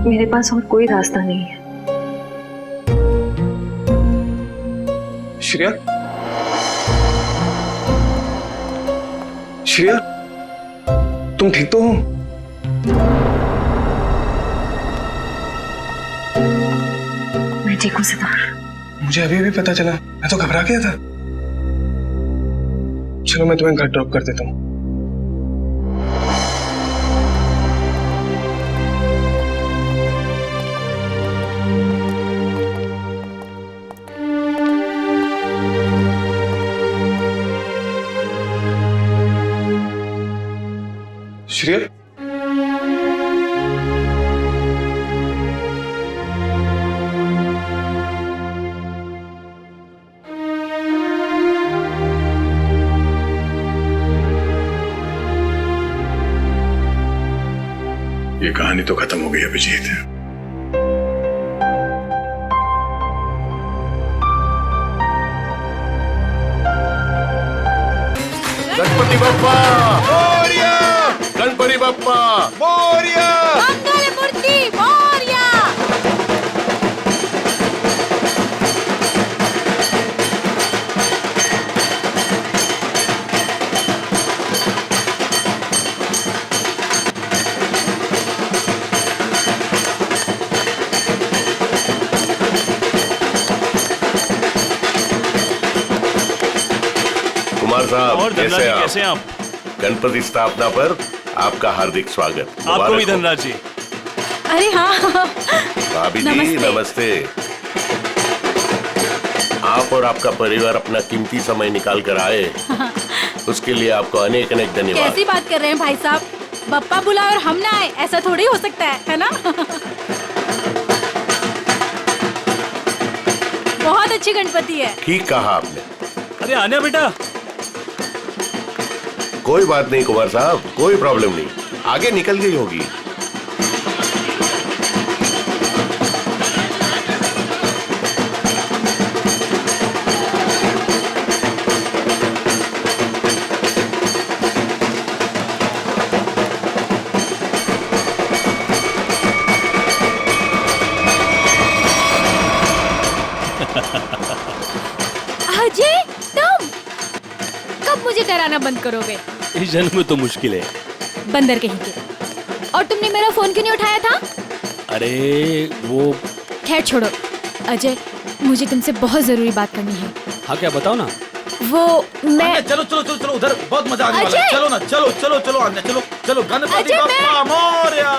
मेरे पास और कोई रास्ता नहीं है। श्रेया, श्रेया, तुम ठीक तो हो? मैं ठीक हूँ सिद्धार्थ। मुझे अभी भी पता चला, मैं तो घबरा गया था। चलो मैं तुम्हें घर ड्रॉप कर देता हूँ। श्रेया, ये कहानी तो खत्म हो गई अभिजीत। गणपति बप्पा मोरया, गणपति बप्पा मोरया, मंगल मूर्ति मोरया। कुमार साहब, और धनराज कैसे हैं आप? गणपति स्थापना पर आपका हार्दिक स्वागत। आपको भी धनराज जी। अरे हाँ, भाभी जी नमस्ते। आप और आपका परिवार अपना कीमती समय निकाल कर आए, उसके लिए आपको अनेक अनेक धन्यवाद। कैसी बात कर रहे हैं भाई साहब? बप्पा बुलाए और हम ना आए, ऐसा थोड़ी हो सकता है ना? बहुत अच्छी गणपति है। ठीक कहा आपने। अरे आने बेटा। कोई बात नहीं कुमार साहब, कोई प्रॉब्लम नहीं, आगे निकल गई होगी। मुझे डराना बंद करोगे? इस जन्म में तो मुश्किल है। बंदर कहीं के। और तुमने मेरा फोन क्यों नहीं उठाया था? अरे वो खैर छोड़ो। अजय, मुझे तुमसे बहुत जरूरी बात करनी है। हाँ क्या बताओ ना। वो मैं चलो चलो चलो चलो उधर बहुत मजा आने वाला है। अजय! चलो ना, चलो चलो चलो आने, चलो चलो गणपति अजय, बप्पा मोरया।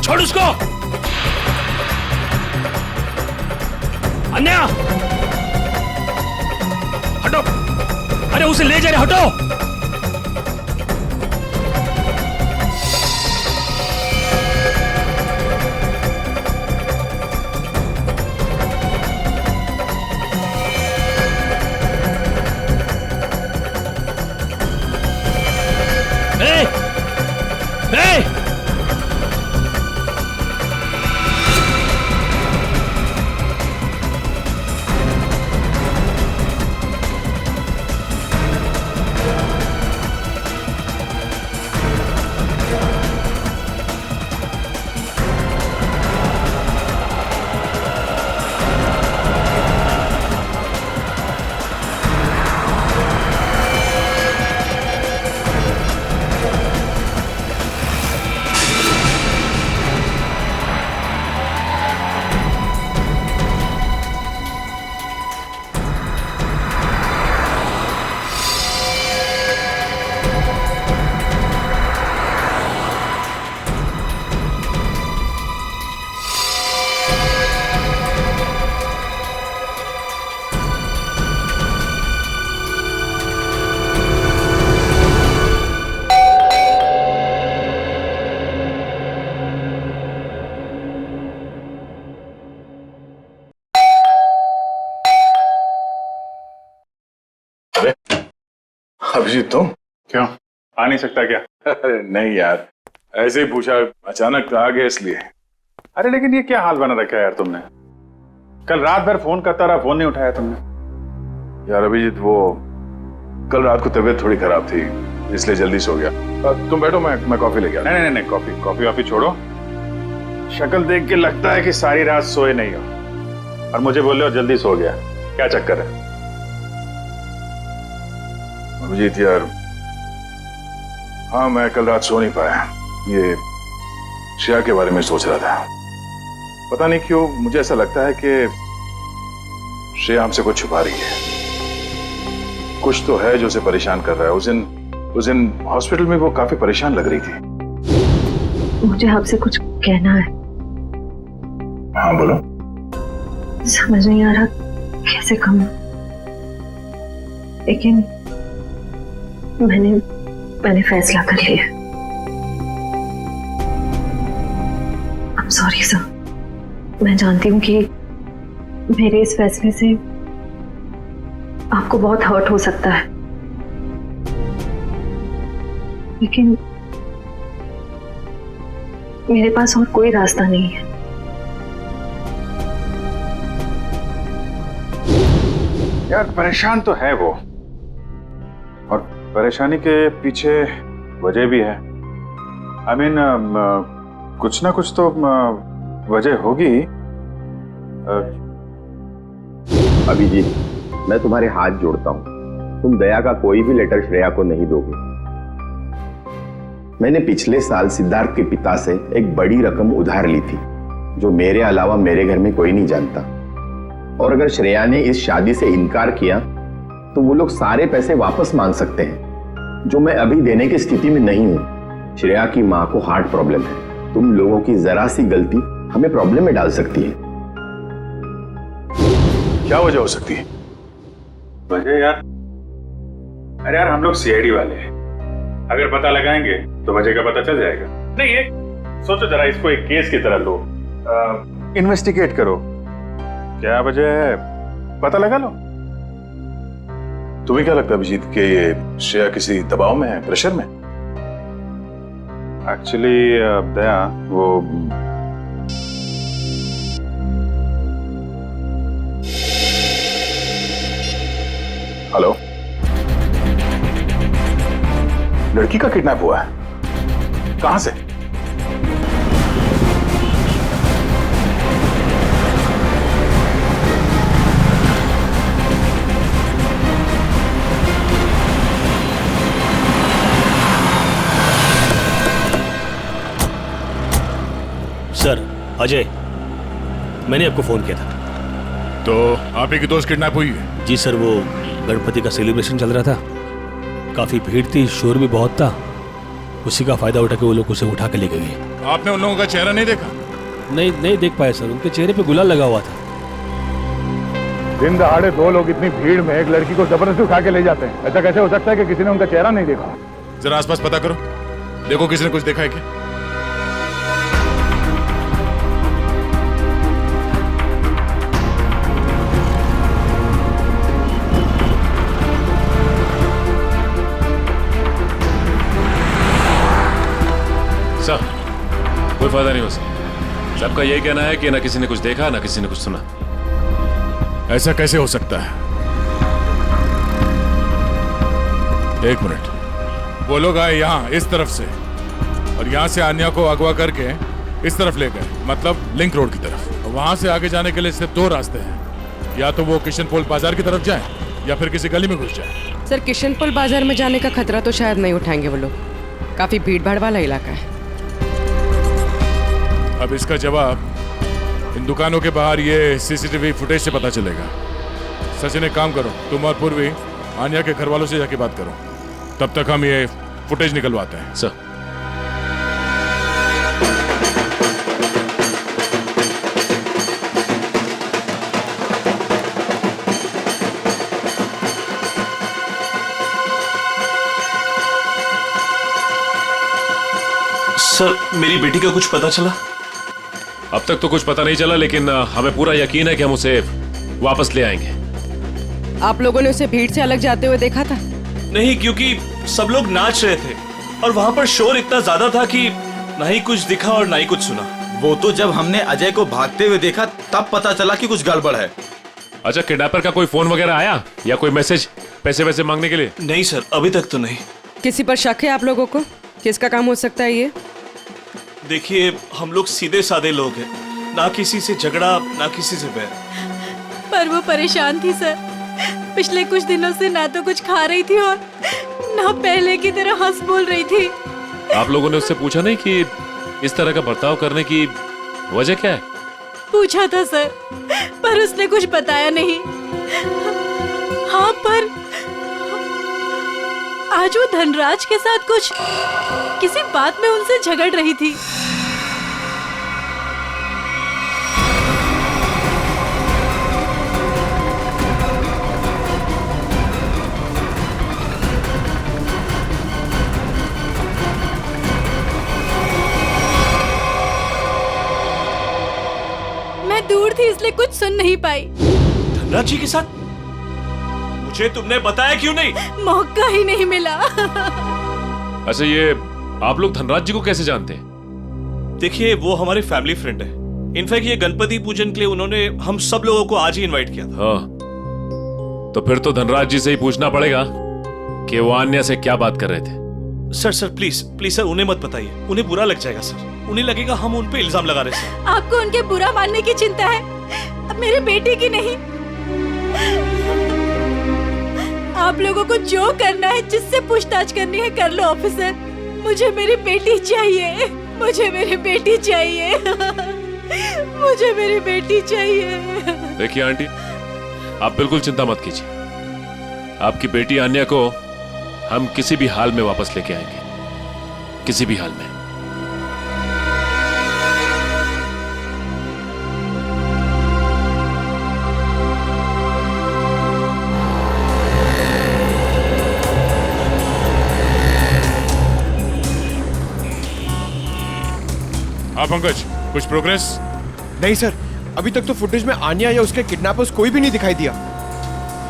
छोड़ उसको। अन्या हटो। अरे उसे ले जा रहे, हटो। अभिजीत तुम क्यों आ नहीं सकता क्या? अरे नहीं यार, ऐसे ही पूछा, अचानक आ गया इसलिए। अरे लेकिन ये क्या हाल बना रखा है यार तुमने? कल रात भर फोन करता रहा, फोन नहीं उठाया तुमने। यार अभिजीत वो कल रात को तबीयत थोड़ी खराब थी इसलिए जल्दी सो गया। तुम बैठो, मैं कॉफी लेके आता। नहीं नहीं नहीं, कॉफी वॉफी छोड़ो। शक्ल देख के लगता है कि सारी रात सोए नहीं हो और मुझे बोले हो जल्दी सो गया। क्या चक्कर है? अभिजीत यार, हाँ मैं कल रात सो नहीं पाया। ये श्रेया के बारे में सोच रहा था। पता नहीं क्यों मुझे ऐसा लगता है कि श्रेया हमसे कुछ छुपा रही है। कुछ तो है जो उसे परेशान कर रहा है। उस दिन हॉस्पिटल में वो काफी परेशान लग रही थी। मुझे आपसे कुछ कहना है। हाँ बोलो। समझ नहीं आ रहा कैसे कहूं, लेकिन मैंने फैसला कर लिया। I'm sorry सर, मैं जानती हूँ कि मेरे इस फैसले से आपको बहुत हर्ट हो सकता है, लेकिन मेरे पास और कोई रास्ता नहीं है। यार परेशान तो है वो, और परेशानी के पीछे वजह भी है। I mean, कुछ ना कुछ तो वजह होगी। अभिजीत, मैं तुम्हारे हाथ जोड़ता हूँ, तुम दया का कोई भी लेटर श्रेया को नहीं दोगे। मैंने पिछले साल सिद्धार्थ के पिता से एक बड़ी रकम उधार ली थी, जो मेरे अलावा मेरे घर में कोई नहीं जानता। और अगर श्रेया ने इस शादी से इनकार किया तो वो लोग सारे पैसे वापस मांग सकते हैं, जो मैं अभी देने की स्थिति में नहीं हूं। श्रेया की मां को हार्ट प्रॉब्लम है, तुम लोगों की जरा सी गलती हमें प्रॉब्लम में डाल सकती है। क्या वजह हो सकती है? वजह यार, अरे यार हम लोग सीआईडी वाले हैं, अगर पता लगाएंगे तो वजह का पता चल जाएगा। नहीं ये सोचो जरा, इसको एक केस की तरह लो, इन्वेस्टिगेट करो, क्या वजह है पता लगा लो। तुम्हें क्या लगता है अभिजीत कि ये श्रेया किसी दबाव में है, प्रेशर में? एक्चुअली दया वो हेलो, लड़की का किडनैप हुआ है, कहां से? सर अजय, मैंने आपको फोन किया था। तो आप ही की दोस्त किडनैप हुई है? जी सर, वो गणपति का सेलिब्रेशन चल रहा था, काफी भीड़ थी, शोर भी बहुत था, उसी का फायदा उठा के वो लोग उसे उठा के लेके गए। आपने उन लोगों का चेहरा नहीं देखा? नहीं देख पाया सर, उनके चेहरे पे गुलाल लगा हुआ था। दिन दहाड़े दो लोग इतनी भीड़ में एक लड़की को जबरदस्ती उठा के ले जाते हैं, ऐसा कैसे हो सकता है कि किसी ने उनका चेहरा नहीं देखा? जरा आसपास पता करो, देखो किसी ने कुछ देखा है क्या? सर कोई फायदा नहीं हो सकता, सबका यही कहना है कि ना किसी ने कुछ देखा ना किसी ने कुछ सुना। ऐसा कैसे हो सकता है? एक मिनट, वो लोग आए यहाँ इस तरफ से और यहाँ से आन्या को अगवा करके इस तरफ ले गए, मतलब लिंक रोड की तरफ। वहां से आगे जाने के लिए सिर्फ दो रास्ते हैं, या तो वो किशनपोल बाजार की तरफ जाए या फिर किसी गली में घुस जाए। सर किशनपोल बाजार में जाने का खतरा तो शायद नहीं उठाएंगे वो लोग, काफी भीड़ भाड़ वाला इलाका है। अब इसका जवाब इन दुकानों के बाहर ये सीसीटीवी फुटेज से पता चलेगा। सचिन एक काम करो, तुम और पूर्वी आन्या के घर वालों से जाके बात करो, तब तक हम ये फुटेज निकलवाते हैं। सर सर मेरी बेटी का कुछ पता चला? अब तक तो कुछ पता नहीं चला, लेकिन हमें पूरा यकीन है कि हम उसे वापस ले आएंगे। आप लोगों ने उसे भीड़ से अलग जाते हुए देखा था? नहीं, क्योंकि सब लोग नाच रहे थे और वहां पर शोर इतना ज्यादा था कि ना ही कुछ दिखा और ना ही कुछ सुना। वो तो जब हमने अजय को भागते हुए देखा तब पता चला कि कुछ गड़बड़ है। अच्छा, किडनैपर का कोई फोन वगैरह आया या कोई मैसेज पैसे वैसे मांगने के लिए? नहीं सर, अभी तक तो नहीं। किसी पर शक है आप लोगों को? किसका काम हो सकता है ये? देखिए, हम लोग सीधे साधे लोग हैं, ना किसी से झगड़ा ना किसी से बैर। पर वो परेशान थी सर, पिछले कुछ दिनों से ना तो कुछ खा रही थी और ना पहले की तरह हंस बोल रही थी। आप लोगों ने उससे पूछा नहीं कि इस तरह का बर्ताव करने की वजह क्या है? पूछा था सर, पर उसने कुछ बताया नहीं। हाँ, पर आज वो धनराज के साथ कुछ किसी बात में उनसे झगड़ रही थी। मैं दूर थी इसलिए कुछ सुन नहीं पाई। धनराज जी के साथ? मुझे तुमने बताया क्यों नहीं? मौका ही नहीं मिला। अच्छा, ये आप लोग धनराज जी को कैसे जानते हैं? देखिए, वो हमारे फैमिली फ्रेंड है। इनफैक्ट ये गणपति पूजन के लिए उन्होंने हम सब लोगों को आज ही इनवाइट किया था। हाँ, तो फिर तो धनराज जी से ही पूछना पड़ेगा कि वो आन्या से क्या बात कर रहे थे। सर प्लीज सर, उन्हें मत बताइए, उन्हें बुरा लग जाएगा सर। उन्हें लगेगा हम उन पे इल्जाम लगा रहे हैं। आपको उनके बुरा मानने की चिंता है, अब मेरे बेटे की नहीं। आप लोगों को जो करना है, जिससे पूछताछ करनी है कर लो ऑफिसर। मुझे मेरी बेटी चाहिए, मुझे मेरी बेटी चाहिए, मुझे मेरी बेटी चाहिए। देखिए आंटी, आप बिल्कुल चिंता मत कीजिए। आपकी बेटी आन्या को हम किसी भी हाल में वापस लेके आएंगे, किसी भी हाल में। हाँ पंकज, कुछ प्रोग्रेस? नहीं सर, अभी तक तो फुटेज में आन्या या उसके किडनैपर्स कोई भी नहीं दिखाई दिया।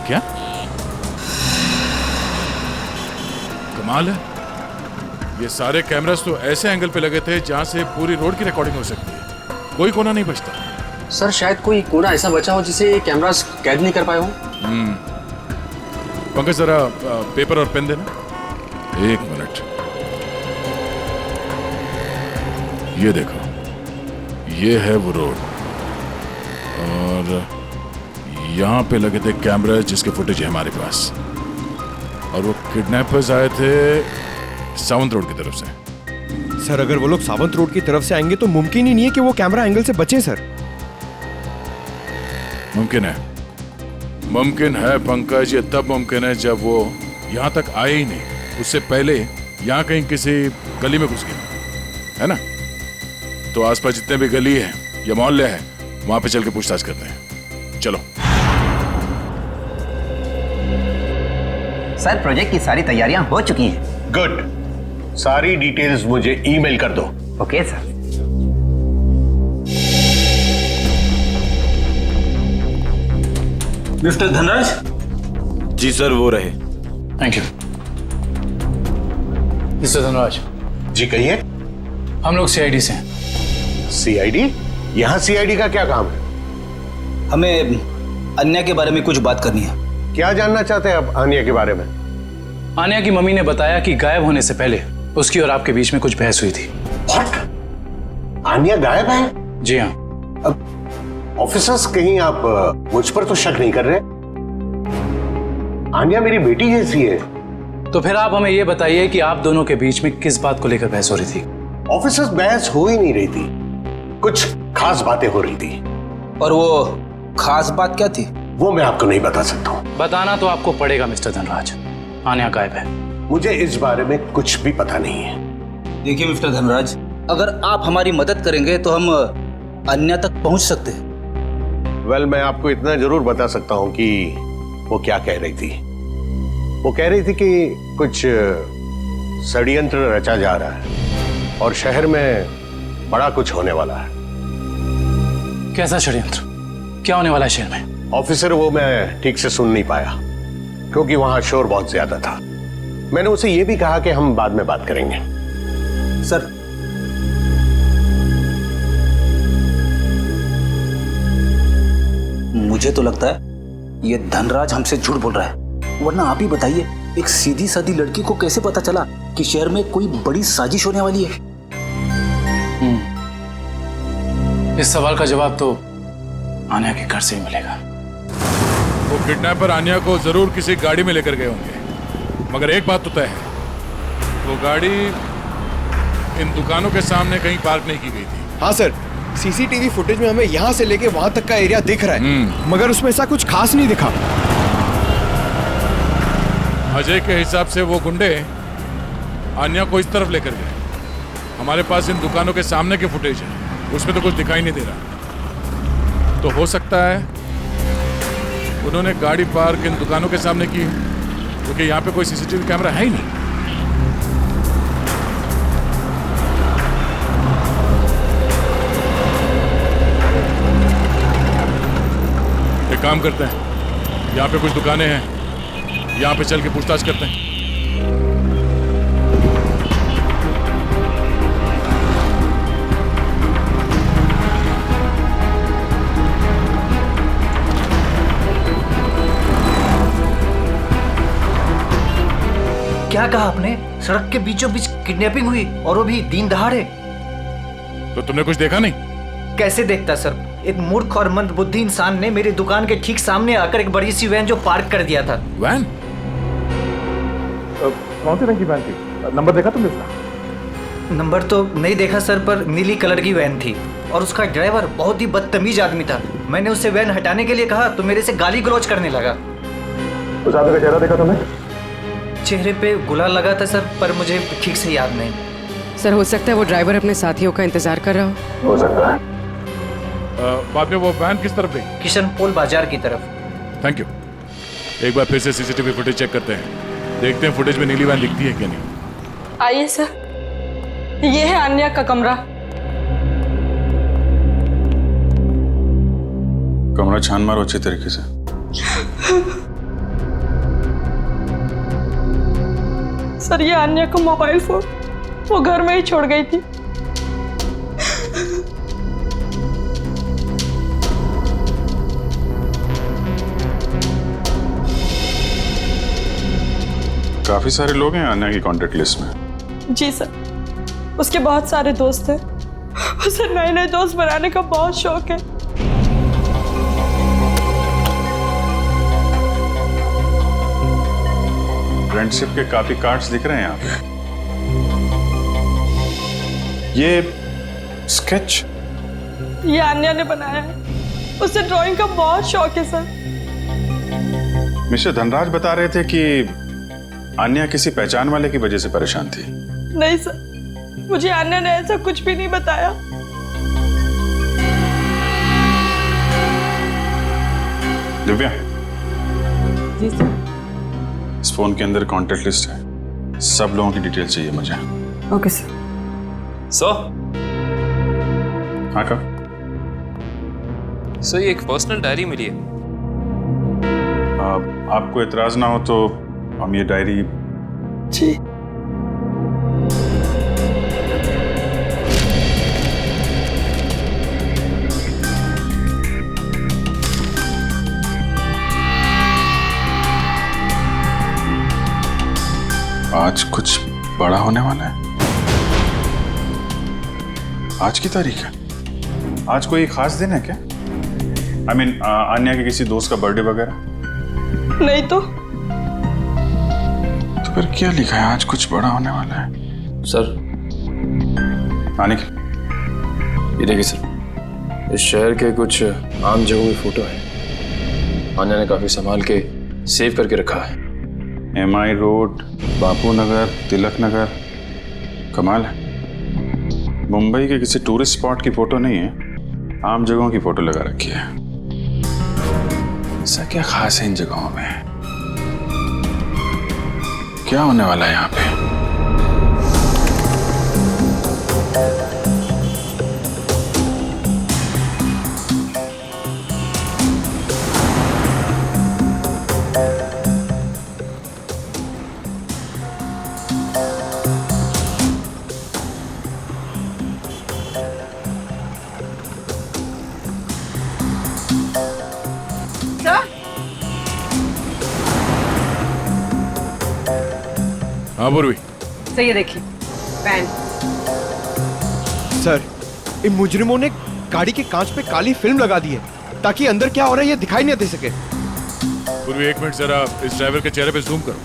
क्या कमाल है, ये सारे कैमरास तो ऐसे एंगल पे लगे थे जहां से पूरी रोड की रिकॉर्डिंग हो सकती है। कोई कोना नहीं बचता। सर शायद कोई कोना ऐसा बचा हो जिसे कैमरास कैद नहीं कर पाए हो। पंकज जरा पेपर और पेन देना। एक मिनट, ये देखो, ये है वो रोड और यहाँ पे लगे थे कैमरा जिसके फुटेज है हमारे पास। और वो किडनैपर्स आए थे सावंत रोड की तरफ से। सर अगर वो लोग सावंत रोड की तरफ से आएंगे तो मुमकिन ही नहीं है कि वो कैमरा एंगल से बचे सर। मुमकिन है, मुमकिन है पंकज। ये तब मुमकिन है जब वो यहाँ तक आए ही नहीं, उससे पहले यहाँ कहीं किसी गली में घुस गए, है ना? तो आसपास जितने भी गली है या मोहल्ले हैं, वहां पे चल के पूछताछ करते हैं। चलो। सर प्रोजेक्ट की सारी तैयारियां हो चुकी हैं। गुड, सारी डिटेल्स मुझे ईमेल कर दो। Okay sir. मिस्टर धनराज? जी सर, वो रहे। Thank you. मिस्टर धनराज। जी कहिए। हम लोग सीआईडी से हैं। सीआईडी? यहाँ सीआईडी का क्या काम है? हमें अन्या के बारे में कुछ बात करनी है। क्या जानना चाहते हैं आप अन्या के बारे में? अन्या की मम्मी ने बताया कि गायब होने से पहले उसकी और आपके बीच में कुछ बहस हुई थी। What? अन्या गायब है? जी हाँ। अब ऑफिसर्स, कहीं आप मुझ पर तो शक नहीं कर रहे? अन्या मेरी बेटी जैसी है। तो फिर आप हमें ये बताइए कि आप दोनों के बीच में किस बात को लेकर बहस हो रही थी? ऑफिसर्स, बहस हो ही नहीं रही थी, कुछ खास बातें हो रही थी। और वो खास बात क्या थी? वो मैं आपको नहीं बता सकता हूँ। बताना तो आपको पड़ेगा मिस्टर धनराज। अन्या गायब है। मुझे इस बारे में कुछ भी पता नहीं है। देखिए मिस्टर धनराज, अगर आप हमारी मदद करेंगे तो हम अन्या तक पहुंच सकते हैं। वेल, मैं आपको इतना जरूर बता सकता हूँ कि वो क्या कह रही थी। वो कह रही थी कि कुछ षड्यंत्र रचा जा रहा है और शहर में बड़ा कुछ होने वाला है। कैसा षड्यंत्र? क्या होने वाला है शहर में? ऑफिसर, वो मैं ठीक से सुन नहीं पाया क्योंकि वहां शोर बहुत ज्यादा था। मैंने उसे ये भी कहा कि हम बाद में बात करेंगे। सर, मुझे तो लगता है ये धनराज हमसे झूठ बोल रहा है। वरना आप ही बताइए, एक सीधी सादी लड़की को कैसे पता चला कि शहर में कोई बड़ी साजिश होने वाली है? इस सवाल का जवाब तो आन्या के घर से ही मिलेगा। वो किडनैपर आन्या को जरूर किसी गाड़ी में लेकर गए होंगे, मगर एक बात तो तय है, वो गाड़ी इन दुकानों के सामने कहीं पार्क नहीं की गई थी। हाँ सर, सीसीटीवी फुटेज में हमें यहाँ से लेके वहां तक का एरिया दिख रहा है, मगर उसमें ऐसा कुछ खास नहीं दिखा। अजय के हिसाब से वो गुंडे आन्या को इस तरफ लेकर गए। हमारे पास इन दुकानों के सामने के फुटेज है, उसमें तो कुछ दिखाई नहीं दे रहा। तो हो सकता है उन्होंने गाड़ी पार्क इन दुकानों के सामने की, क्योंकि यहाँ पे कोई सीसीटीवी कैमरा है ही नहीं। एक काम करते हैं, यहाँ पे कुछ दुकानें हैं, यहाँ पे चल के पूछताछ करते हैं। क्या कहा आपने? सड़क के बीचों बीच किडनैपिंग हुई और वो भी दिन दहाड़े? तो तुमने कुछ देखा नहीं? कैसे देखता सर, एक मूर्ख और मंदबुद्धि इंसान ने मेरी दुकान के ठीक सामने आकर एक बड़ी सी वैन जो पार्क कर दिया था। वैन? कौन सी रंग की वैन थी? नंबर देखा तुमने उसका? नंबर तो नहीं देखा सर, पर नीली कलर की वैन थी और उसका ड्राइवर बहुत ही बदतमीज आदमी था। मैंने उससे वैन हटाने के लिए कहा तो मेरे से गाली गलौज करने लगा। उस आदमी का चेहरा देखा तुमने? चेहरे पे गुलाल लगा था सर, पर मुझे ठीक से याद नहीं। सर हो सकता है वो ड्राइवर अपने साथियों का इंतजार कर रहा हो सकता है। बाद में वो वैन किस तरफ गई? किशन पोल बाजार की तरफ। Thank you. एक बार फिर से सीसीटीवी फुटेज चेक करते हैं, देखते हैं फुटेज में नीली वैन दिखती है क्या नहीं। आइए सर, ये है अन्या का कमरा। कमरा छान मारो अच्छे तरीके से। सर ये अन्या का मोबाइल फोन वो घर में ही छोड़ गई थी। काफी सारे लोग हैं अन्या की कांटेक्ट लिस्ट में। जी सर, उसके बहुत सारे दोस्त हैं। उसे नए नए दोस्त बनाने का बहुत शौक है। फ्रेंडशिप के काफी कार्ड्स दिख रहे हैं यहाँ पे। ये स्केच ये अन्या ने बनाया है। उसे ड्राइंग का बहुत शौक है सर। मिस्टर धनराज बता रहे थे कि अन्या किसी पहचान वाले की वजह से परेशान थी। नहीं सर, मुझे अन्या ने ऐसा कुछ भी नहीं बताया। दिव्या। जी सर। इस फोन के अंदर कॉन्टेक्ट लिस्ट है, सब लोगों की डिटेल चाहिए मुझे। Okay sir. हाँ का? सर ये एक पर्सनल डायरी मिली है। आपको इतराज ना हो तो हम ये डायरी। जी। आज कुछ बड़ा होने वाला है। आज की तारीख है। आज कोई खास दिन है क्या? I mean, अन्या के किसी दोस्त का बर्थडे वगैरह? नहीं तो फिर क्या लिखा है? आज कुछ बड़ा होने वाला है। सर आने की ये देखिए सर, इस शहर के कुछ आम जगहों की फोटो है। अन्या ने काफी संभाल के सेव करके रखा है। MI road, Bapu Nagar, Tilak Nagar. कमाल है, मुंबई के किसी टूरिस्ट स्पॉट की फोटो नहीं है, आम जगहों की फोटो लगा रखी है। ऐसा क्या खास है इन जगहों में? क्या होने वाला है यहाँ पे? हाँ पूर्वी। सर ये देखिए पैन। सर इन मुजरिमों ने गाड़ी के कांच पे काली फिल्म लगा दी है ताकि अंदर क्या हो रहा है ये दिखाई नहीं दे सके। पूर्वी एक मिनट जरा इस ड्राइवर के चेहरे पे जूम करो।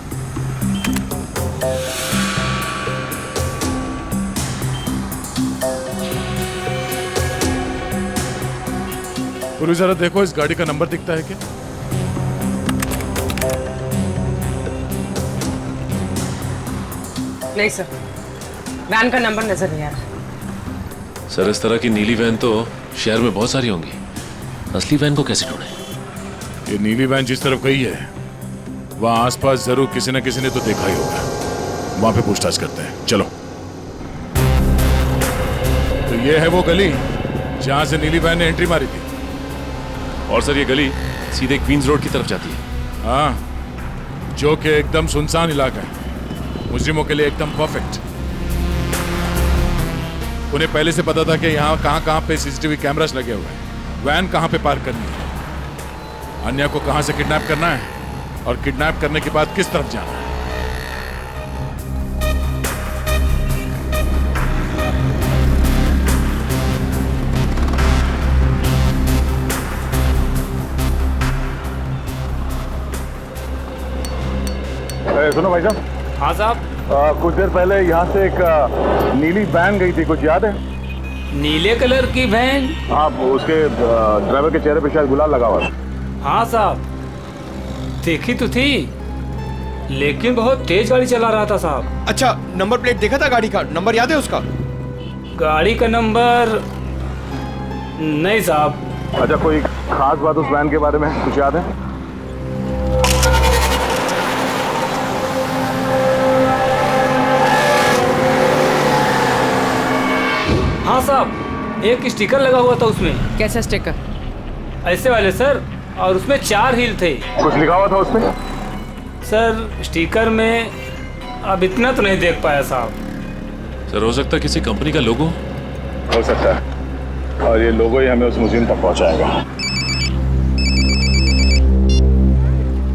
पूर्वी जरा देखो इस गाड़ी का नंबर दिखता है क्या? नहीं सर, वैन का नंबर नजर नहीं आ रहा। सर इस तरह की नीली वैन तो शहर में बहुत सारी होंगी, असली वैन को कैसे ढूंढे? ये नीली वैन जिस तरफ गई है वहां आसपास जरूर किसी न किसी ने तो देखा ही होगा। वहां पे पूछताछ करते हैं, चलो। तो ये है वो गली जहां से नीली वैन ने एंट्री मारी थी। और सर ये गली सीधे क्वींस रोड की तरफ जाती है। हाँ, जो कि एकदम सुनसान इलाका है, मुजरिमों के लिए एकदम परफेक्ट। उन्हें पहले से पता था कि यहाँ कहाँ पे सीसीटीवी कैमरास लगे हुए हैं, वैन कहाँ पे पार्क करनी है, अन्या को कहाँ से किडनैप करना है और किडनैप करने के बाद किस तरफ जाना है। सुनो भाई साहब। हाँ साहब। कुछ देर पहले यहाँ से एक नीली वैन गई थी, कुछ याद है? नीले कलर की वैन? हाँ, उसके ड्राइवर के चेहरे पे शायद गुलाल लगा हुआ था। हाँ साहब, देखी तो थी, लेकिन बहुत तेज गाड़ी चला रहा था साहब। अच्छा, नंबर प्लेट देखा था गाड़ी का? नंबर याद है उसका? गाड़ी का नंबर नहीं साहब। अच्छा, कोई खास बात उस वैन के बारे में कुछ याद है? हाँ साहब, एक स्टिकर लगा हुआ था उसमें। कैसा स्टिकर? ऐसे वाले सर, और उसमें 4 हील थे। कुछ लिखा हुआ था उसमें? सर स्टिकर में अब इतना तो नहीं देख पाया साहब। सर हो सकता है किसी कंपनी का लोगो हो सकता है, और ये लोगो ही हमें उस म्यूजियम तक पहुंचाएगा।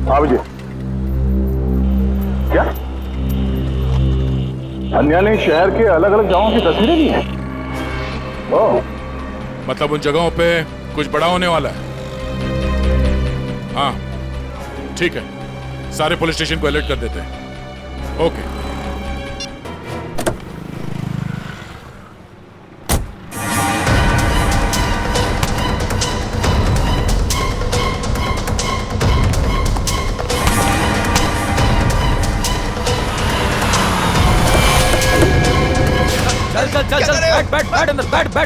हाँ जी, क्या अन्या ने शहर के अलग अलग जगहों की तस्वीरें ली हैं? ओह, मतलब उन जगहों पे कुछ बड़ा होने वाला है। हाँ ठीक है, सारे पुलिस स्टेशन को अलर्ट कर देते हैं। ओके। चल बैठ अंदर, बैठ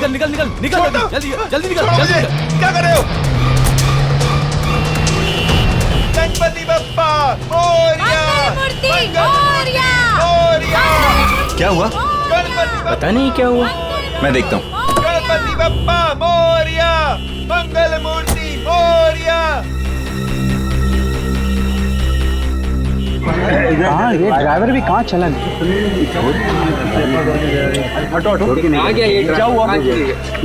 निकल जल्दी निकल। क्या कर रहे हो? गणपति बप्पा मोरया! क्या हुआ? पता नहीं क्या हुआ, मैं देखता हूँ। गणपति बप्पा मोरया! मंगल मूर्ति मोरया! हाँ, ये ड्राइवर भी कहाँ चला गया? आ गया ये। क्या हुआ?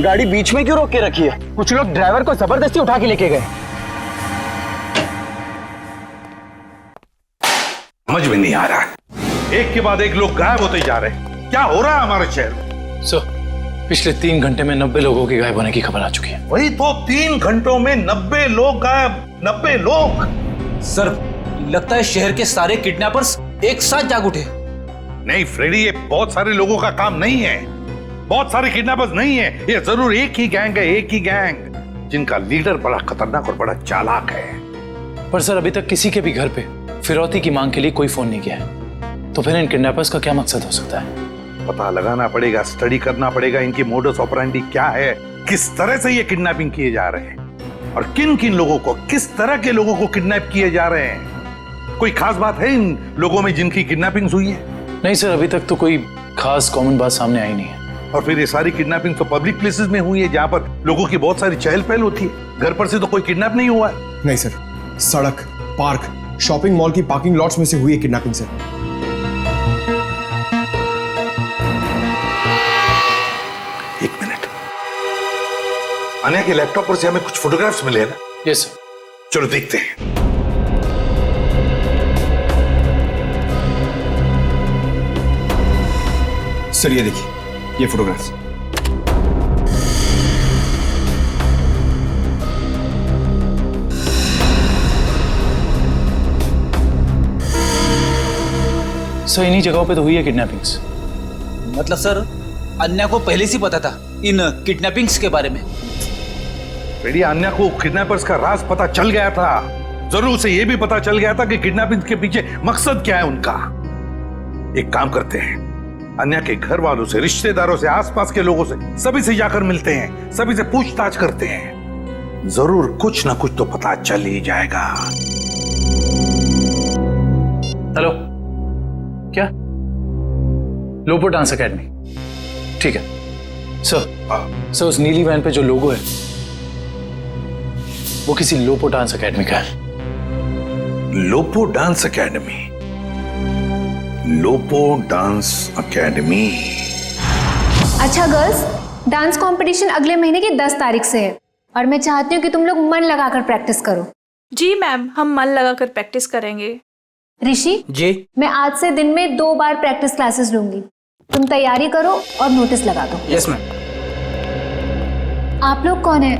गाड़ी बीच में क्यों रोक के रखी है? कुछ लोग ड्राइवर को जबरदस्ती उठा के लेके गए। समझ में नहीं आ रहा, एक के बाद एक लोग गायब होते जा रहे हैं। क्या हो रहा है हमारे शहर में? सर पिछले 3 घंटे में 90 लोगों के गायब होने की खबर आ चुकी है। वही तो, 3 घंटों में 90 लोग गायब। 90 लोग? सर लगता है शहर के सारे किडनैपर्स एक साथ जाग उठे। नहीं फ्रेडी, ये बहुत सारे लोगों का काम नहीं है, बहुत सारे किडनैपर्स नहीं है, ये जरूर एक ही गैंग है, एक ही गैंग जिनका लीडर बड़ा खतरनाक और बड़ा चालाक है। पर सर अभी तक किसी के भी घर पे फिरौती की मांग के लिए कोई फोन नहीं किया है, तो फिर इन किडनैपर्स का क्या मकसद हो सकता है? पता लगाना पड़ेगा, स्टडी करना पड़ेगा, इनकी मोडस ऑपरेंडी क्या है, किस तरह से ये किडनैपिंग किए जा रहे हैं और किन किन लोगों को, किस तरह के लोगों को किडनैप किए जा रहे हैं। कोई खास बात है इन लोगों में जिनकी किडनैपिंग हुई है? नहीं सर, अभी तक तो कोई खास कॉमन बात सामने आई नहीं है। और फिर ये सारी किडनैपिंग तो पब्लिक प्लेसेस में हुई है, जहां पर लोगों की बहुत सारी चहल पहल होती है। घर पर से तो कोई किडनैप नहीं हुआ है। नहीं सर, सड़क, पार्क, शॉपिंग मॉल की पार्किंग लॉट्स में से हुई है किडनैपिंग सर। एक मिनट, अन्या के लैपटॉप पर से हमें कुछ फोटोग्राफ्स मिले ना? Yes sir. चलो देखते हैं। सर ये देखिए, ये फोटोग्राफ्स। सर इन्हीं जगहों पे तो हुई है किडनैपिंग्स। मतलब सर अन्या को पहले से पता था इन किडनैपिंग्स के बारे में? बेटी, अन्या को किडनैपर्स का राज पता चल गया था। जरूर से यह भी पता चल गया था कि किडनैपिंग के पीछे मकसद क्या है उनका। एक काम करते हैं, अन्या के घर वालों से, रिश्तेदारों से, आसपास के लोगों से, सभी से जाकर मिलते हैं, सभी से पूछताछ करते हैं। जरूर कुछ ना कुछ तो पता चल ही जाएगा। हेलो, क्या? लोपो डांस एकेडमी, ठीक है सर। उस नीली वैन पे जो लोगो है वो किसी लोपो डांस एकेडमी का है। Lopo dance academy? Lopo dance academy. अच्छा गर्ल्स, डांस कंपटीशन अगले महीने की 10 तारीख से है और मैं चाहती हूँ कि तुम लोग मन लगाकर प्रैक्टिस करो। जी मैम, हम मन लगाकर प्रैक्टिस करेंगे। ऋषि जी, मैं आज से दिन में 2 बार प्रैक्टिस क्लासेस लूंगी, तुम तैयारी करो और नोटिस लगा दो। Yes ma'am. आप लोग कौन है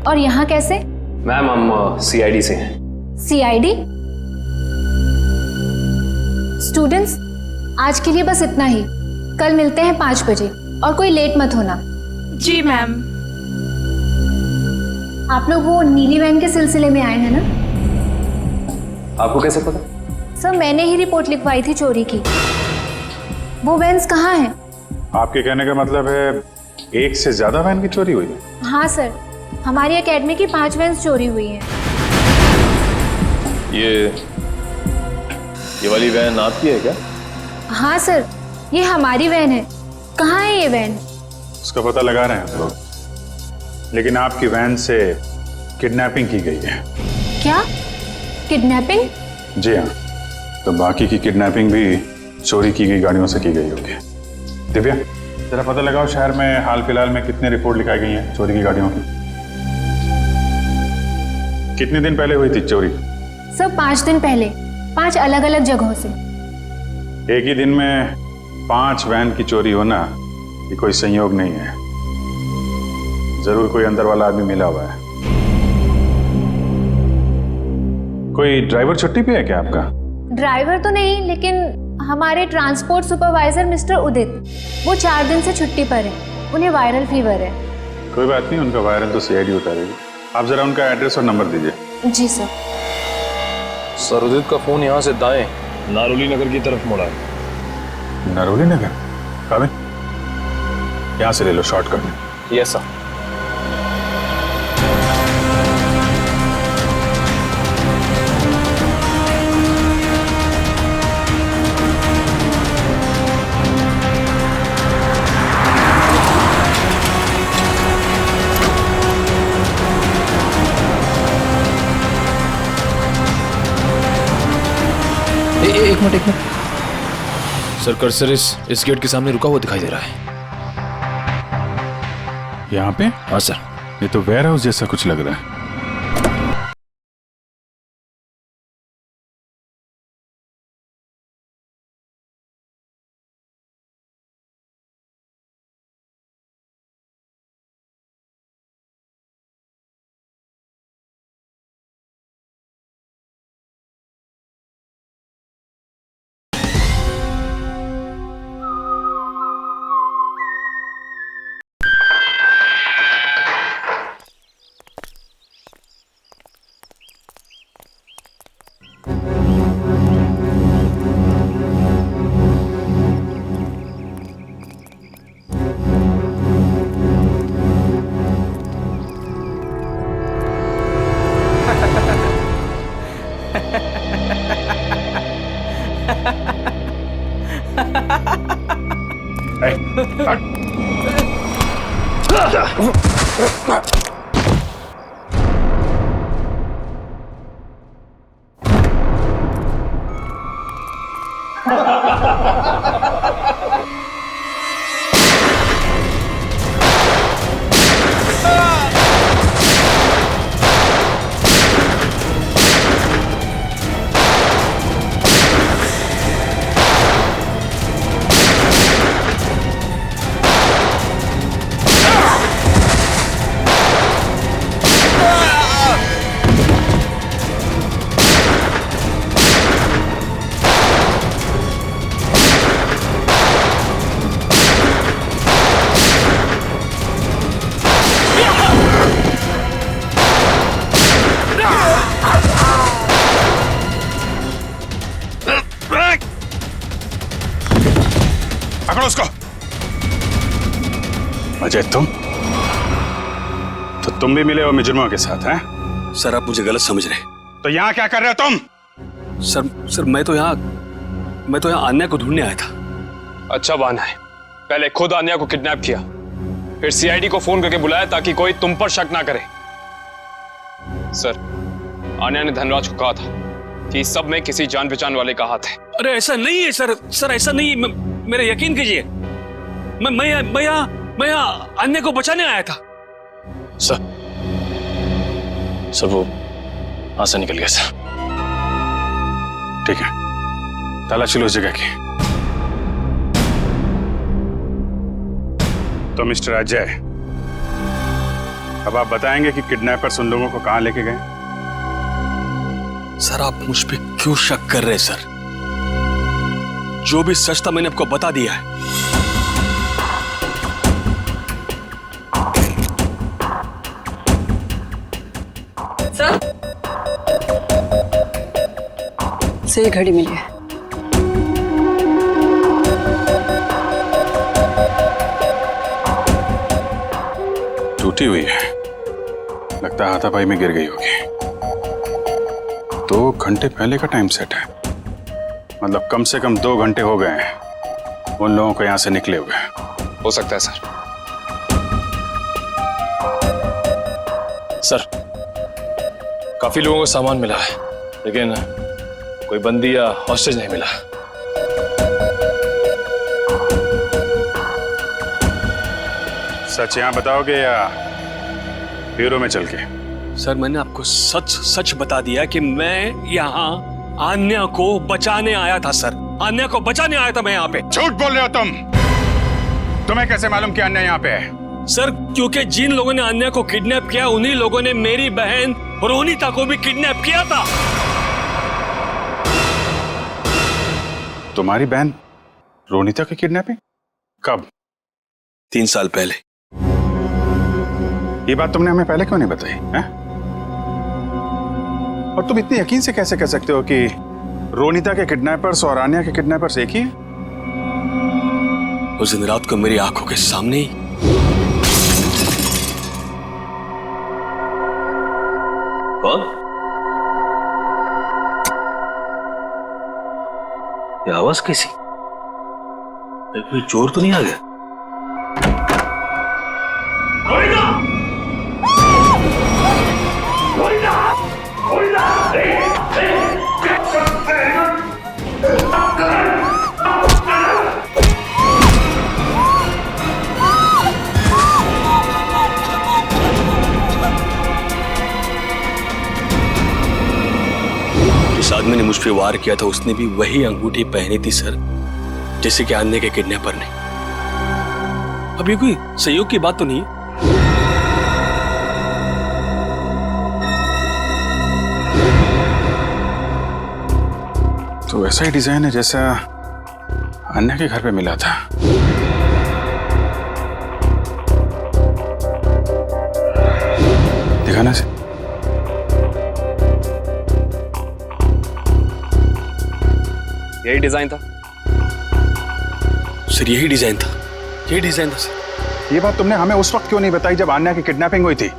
और यहाँ कैसे? मैम हम CID से हैं। CID? स्टूडेंट्स, आज के लिए बस इतना ही। कल मिलते हैं 5 बजे और कोई लेट मत होना। जी मैम। आप लोग वो नीली वैन के सिलसिले में आए हैं ना? आपको कैसे पता? सर, मैंने ही रिपोर्ट लिखवाई थी चोरी की। वो वैन्स कहाँ हैं? आपके कहने का मतलब है एक से ज्यादा वैन की चोरी हुई है? हाँ सर, हमारी एकेडमी की 5 वैन्स चोरी हुई हैं। ये वाली वैन आपकी है क्या? हाँ सर, ये हमारी वैन है। कहाँ है ये वैन? उसका पता लगा रहे हैं हम लोग, लेकिन आपकी वैन से किडनैपिंग की गई है। क्या? किडनैपिंग? जी हाँ, तो बाकी की किडनैपिंग भी चोरी की गई गाड़ियों से की गई होगी। दिव्या, जरा पता लगाओ शहर में हाल फिलहाल में कितने रिपोर्ट लिखाई गई हैं चोरी की गाड़ियों की। कितने दिन पहले हुई थी चोरी? सर, 5 दिन पहले, 5 अलग अलग जगहों से। एक ही दिन में 5 वैन की चोरी होना ये कोई संयोग नहीं है। जरूर कोई अंदर वाला आदमी मिला हुआ है। कोई ड्राइवर छुट्टी पे है क्या आपका? ड्राइवर तो नहीं, लेकिन हमारे ट्रांसपोर्ट सुपरवाइजर मिस्टर उदित, वो 4 दिन से छुट्टी पर है। उन्हें वायरल फीवर है। कोई बात नहीं, उनका वायरल तो सीआईडी उतारेगी। आप जरा उनका एड्रेस और नंबर दीजिए। जी सर। सरोजित का फोन यहाँ से दाएं नारोली नगर की तरफ मुड़ा है। नारोली नगर? काबिल, यहाँ से ले लो शॉर्टकट में। Yes sir. एक मिनट सर, कर्सर इस गेट के सामने रुका हुआ दिखाई दे रहा है। यहाँ पे? हाँ सर। ये तो वेयर हाउस जैसा कुछ लग रहा है। पकड़ो उसको। अजय, तुम भी मिले हो मुजरिमों के साथ हैं? सर, आप मुझे गलत समझ रहे। तो यहाँ क्या कर रहे हो तुम? सर मैं तो यहाँ आन्या को ढूंढने आया था। अच्छा बहाना है। पहले खुद आन्या को किडनैप किया, फिर सीआईडी को फोन करके बुलाया ताकि कोई तुम पर शक ना करे। सर, आन्या ने धनराज को कहा था कि इस सब में किसी जान पहचान वाले का हाथ है। अरे ऐसा नहीं है सर, ऐसा नहीं है। मेरा यकीन कीजिए, मैं यहाँ अन्य को बचाने आया था। सर वो वहां से निकल गया सर। ठीक है, तलाशी लो उस जगह की। तो मिस्टर अजय, अब आप बताएंगे कि किडनैपर्स उन लोगों को कहां लेके गए? सर, आप मुझ पे क्यों शक कर रहे हैं सर? जो भी सच था मैंने आपको बता दिया है। सर से ये घड़ी मिली है। टूटी हुई है, लगता है हाथापाई में गिर गई होगी। 2 घंटे पहले का टाइम सेट है, मतलब कम से कम 2 घंटे हो गए हैं उन लोगों को यहां से निकले हुए। हो सकता है सर। सर काफी लोगों को सामान मिला है, लेकिन कोई बंदी या हॉस्टेज नहीं मिला। सच यहां बताओगे या ब्यूरो में चल के? सर मैंने आपको सच सच बता दिया कि मैं यहाँ आन्या को बचाने आया था सर। आन्या को बचाने आया था मैं यहाँ पे। झूठ बोल रहे हो तुम। तुम्हें कैसे मालूम कि आन्या यहाँ पे है? सर क्योंकि जिन लोगों ने आन्या को किडनैप किया उन्हीं लोगों ने मेरी बहन रोनिता को भी किडनैप किया था। तुम्हारी बहन रोनिता की किडनैपिंग कब? 3 साल पहले। ये बात तुमने हमें पहले क्यों नहीं बताई है? और तुम इतने यकीन से कैसे कह सकते हो कि रोनिता के किडनैपर्स और आन्या के किडनैपर्स एक ही हैं? उस दिन रात को मेरी आंखों के सामने ही कौन? ये आवाज कैसी? कोई चोर तो नहीं आ गया? जिस आदमी ने मुझ पे वार किया था उसने भी वही अंगूठी पहनी थी सर, जैसे कि आन्या के किडनैपर ने। अब ये कोई सहयोग की बात तो नहीं? तो वैसा ही डिजाइन है जैसा अन्य के घर पे मिला था। दिखाना से। यही डिजाइन था सर, यही डिजाइन था, यही डिजाइन था सर। ये बात तुमने हमें उस वक्त क्यों नहीं बताई जब आन्या की किडनैपिंग हुई थी?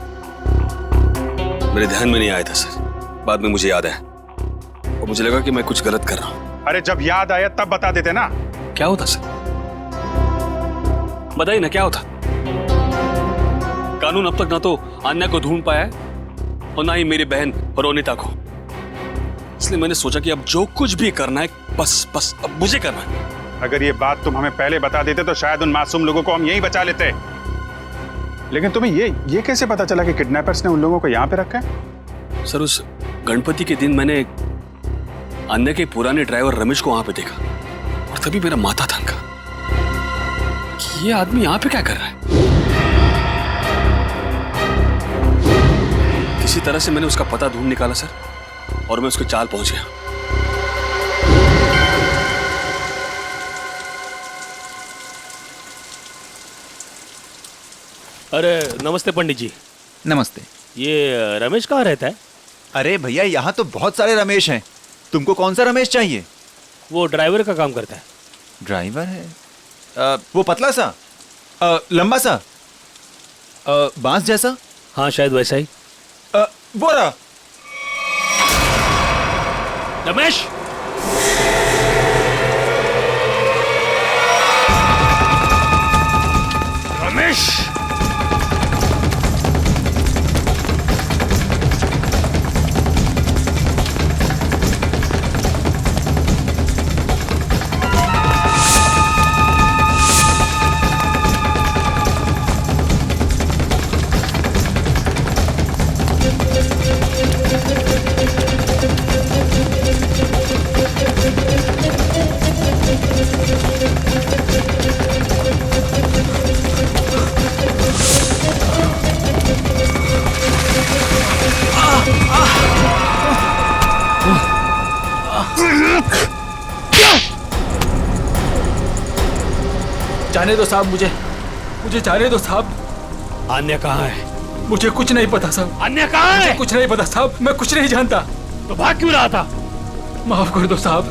मेरे ध्यान में नहीं आया था सर, बाद में मुझे याद आया और मुझे लगा कि मैं कुछ गलत कर रहा हूं। अरे जब याद आया तब बता देते ना। क्या होता सर? बताइए ना क्या होता। कानून अब तक ना तो आन्या को ढूंढ पाया है और ना ही मेरी बहन रोनिता को। इसलिए मैंने सोचा कि अब जो कुछ भी करना है बस अब मुझे करना है। अगर ये बात तुम हमें पहले बता देते तो शायद उन मासूम लोगों को हम यहीं बचा लेते। लेकिन तुम्हें ये कैसे पता चला कि किडनैपर्स ने उन लोगों को यहां पे रखा है? सर उस गणपति के दिन मैंने अन्य के पुराने ड्राइवर रमेश को वहां पे देखा और तभी मेरा माथा थनका कि ये आदमी यहां पे क्या कर रहा है। किसी तरह से मैंने उसका पता ढूंढ निकाला सर और मैं उसके चाल पहुंच गया। अरे नमस्ते पंडित जी। नमस्ते। ये रमेश कहाँ रहता है? अरे भैया यहाँ तो बहुत सारे रमेश हैं, तुमको कौन सा रमेश चाहिए? वो ड्राइवर का काम करता है। ड्राइवर है? वो पतला सा, लंबा सा, बांस जैसा? हाँ शायद वैसा ही। वो रहा। रमेश, रमेश जाने दो साहब, मुझे जाने दो साहब। अन्य कहाँ है? मुझे कुछ नहीं पता साहब। अन्य कहाँ है? मुझे कुछ नहीं पता साहब, मैं कुछ नहीं जानता। तो भाग क्यों रहा था? माफ कर दो साहब,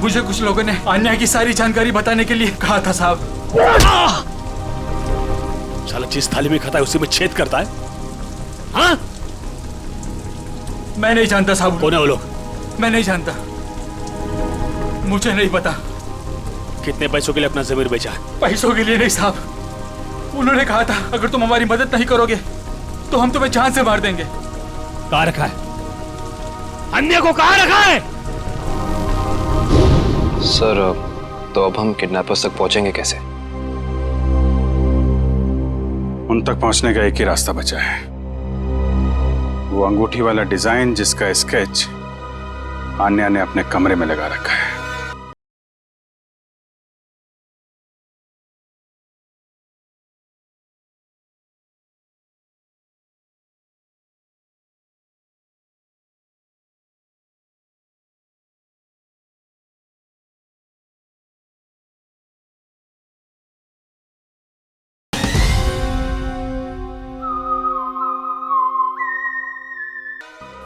मुझे कुछ लोगों ने अन्य की सारी जानकारी बताने के लिए कहा था साहब। साला जिस थाली में खाता है उसी में छेद करता है। हाँ? मैं नहीं जानता साहब। कौन है वो लोग? मैं नहीं जानता, मुझे नहीं पता। कितने पैसों के लिए अपना जमीर बेचा? पैसों के लिए नहीं साहब, उन्होंने कहा था अगर तुम हमारी मदद नहीं करोगे तो हम तुम्हें जान से मार देंगे। कहाँ रखा है? अन्य को कहाँ रखा है? सर तो अब हम किडनैपर्स तक पहुंचेंगे कैसे? उन तक पहुंचने का एक ही रास्ता बचा है, वो अंगूठी वाला डिजाइन जिसका स्केच आन्या ने अपने कमरे में लगा रखा है।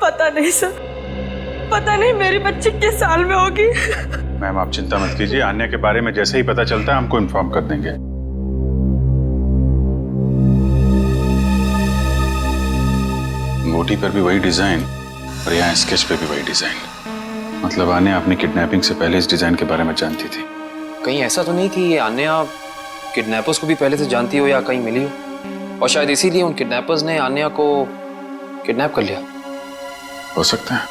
पता नहीं सर, पता नहीं मेरी बच्ची किस साल में होगी। मैम आप चिंता मत कीजिए, आन्या के बारे में जैसे ही पता चलता है हमको इन्फॉर्म कर देंगे। अंगूठी पर भी वही डिजाइन और यहाँ स्केच पे भी वही डिजाइन। मतलब आन्या अपनी किडनैपिंग से पहले इस डिजाइन के बारे में जानती थी। कहीं ऐसा तो नहीं कि ये आन्या किडनैपर्स को भी पहले से जानती हो या कहीं मिली हो और शायद इसीलिए उन किडनैपर्स ने आन्या को किडनैप कर लिया? हो सकता है,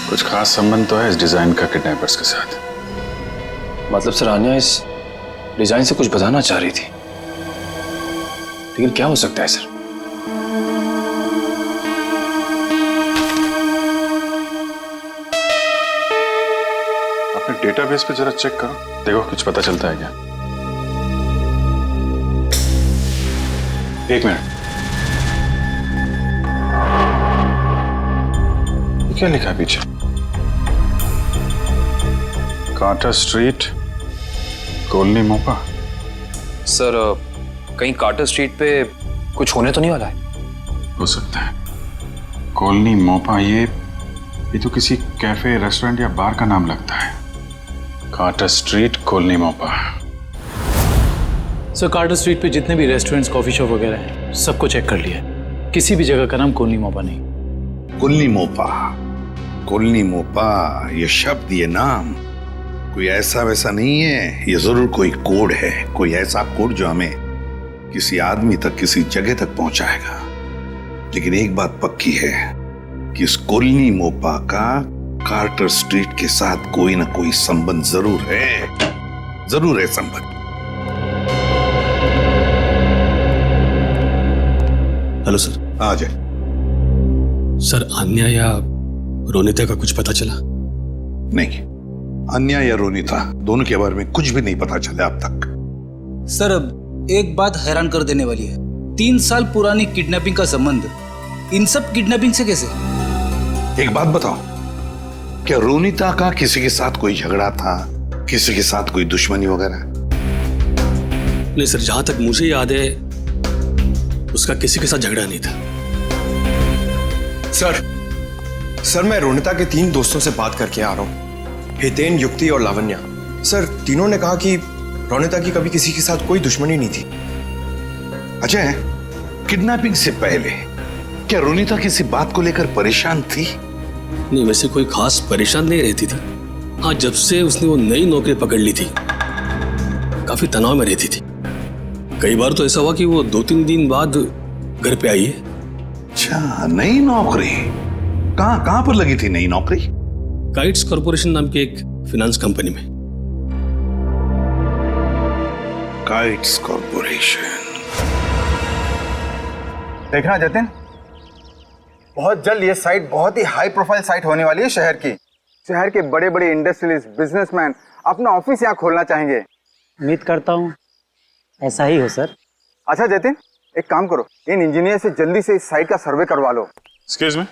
कुछ खास संबंध तो है इस डिजाइन का किडनैपर्स के साथ। मतलब सर आन्या इस डिजाइन से कुछ बताना चाह रही थी, लेकिन क्या हो सकता है सर? अपने डेटाबेस पे जरा चेक करो, देखो कुछ पता चलता है क्या। एक मिनट, क्या लिखा है पीछे? कार्टर स्ट्रीट, कॉलोनी मोपा। सर कहीं कार्टर स्ट्रीट पे कुछ होने तो नहीं वाला है? हो सकता है, कॉलोनी मोपा, ये तो किसी कैफे, रेस्टोरेंट या बार का नाम लगता है। कार्टर स्ट्रीट, कॉलोनी मोपा। सर कार्टर स्ट्रीट पे जितने भी रेस्टोरेंट्स, कॉफी शॉप वगैरह हैं, सबको चेक कर लिया, किसी भी जगह का नाम कॉलोनी मोपा नहीं। कॉलोनी मोपा, कॉलोनी मोपा, ये शब्द, ये नाम कोई ऐसा वैसा नहीं है, ये जरूर कोई कोड है, कोई ऐसा कोड जो हमें किसी आदमी तक, किसी जगह तक पहुंचाएगा। लेकिन एक बात पक्की है कि इस कॉलोनी मोपा का कार्टर स्ट्रीट के साथ कोई ना कोई संबंध जरूर है संबंध। Hello sir. आ जाए सर, आन्या या रोनिता का कुछ पता चला? नहीं, अन्या या रोनिता दोनों के बारे में कुछ भी नहीं पता चला अब तक। सर अब एक बात हैरान कर देने वाली है, 3 साल पुरानी किडनैपिंग का संबंध इन सब किडनैपिंग से कैसे? एक बात बताओ, क्या रोनिता का किसी के साथ कोई झगड़ा था, किसी के साथ कोई दुश्मनी वगैरह? नहीं सर, जहां तक मुझे याद है उसका किसी के साथ झगड़ा नहीं था। सर मैं रोनिता के 3 दोस्तों से बात करके आ रहा हूँ, हितेन, युक्ति और लावण्या। सर तीनों ने कहा कि रोनिता की कभी किसी के साथ कोई दुश्मनी नहीं थी। अजय, किडनैपिंग से पहले क्या रोनिता किसी बात को लेकर परेशान थी? नहीं, वैसे कोई खास परेशान नहीं रहती थी। हाँ, जब से उसने वो नई नौकरी पकड़ ली थी काफी तनाव में रहती थी। कई बार तो ऐसा हुआ कि वो 2-3 दिन बाद घर पे आई है। अच्छा, नई नौकरी? कहाँ पर लगी थी नई नौकरी? काइट्स कॉर्पोरेशन नाम की एक फाइनेंस कंपनी में। Kites corporation. देखना जतिन, बहुत जल्द ये साइट बहुत ही हाई प्रोफाइल साइट होने वाली है शहर की। शहर के बड़े बड़े इंडस्ट्रियलिस्ट, बिजनेसमैन अपना ऑफिस यहाँ खोलना चाहेंगे। उम्मीद करता हूँ ऐसा ही हो सर। अच्छा जतिन, एक काम करो, इन इंजीनियर से जल्दी से इस साइट का सर्वे करवा लो। एक्सक्यूज मी,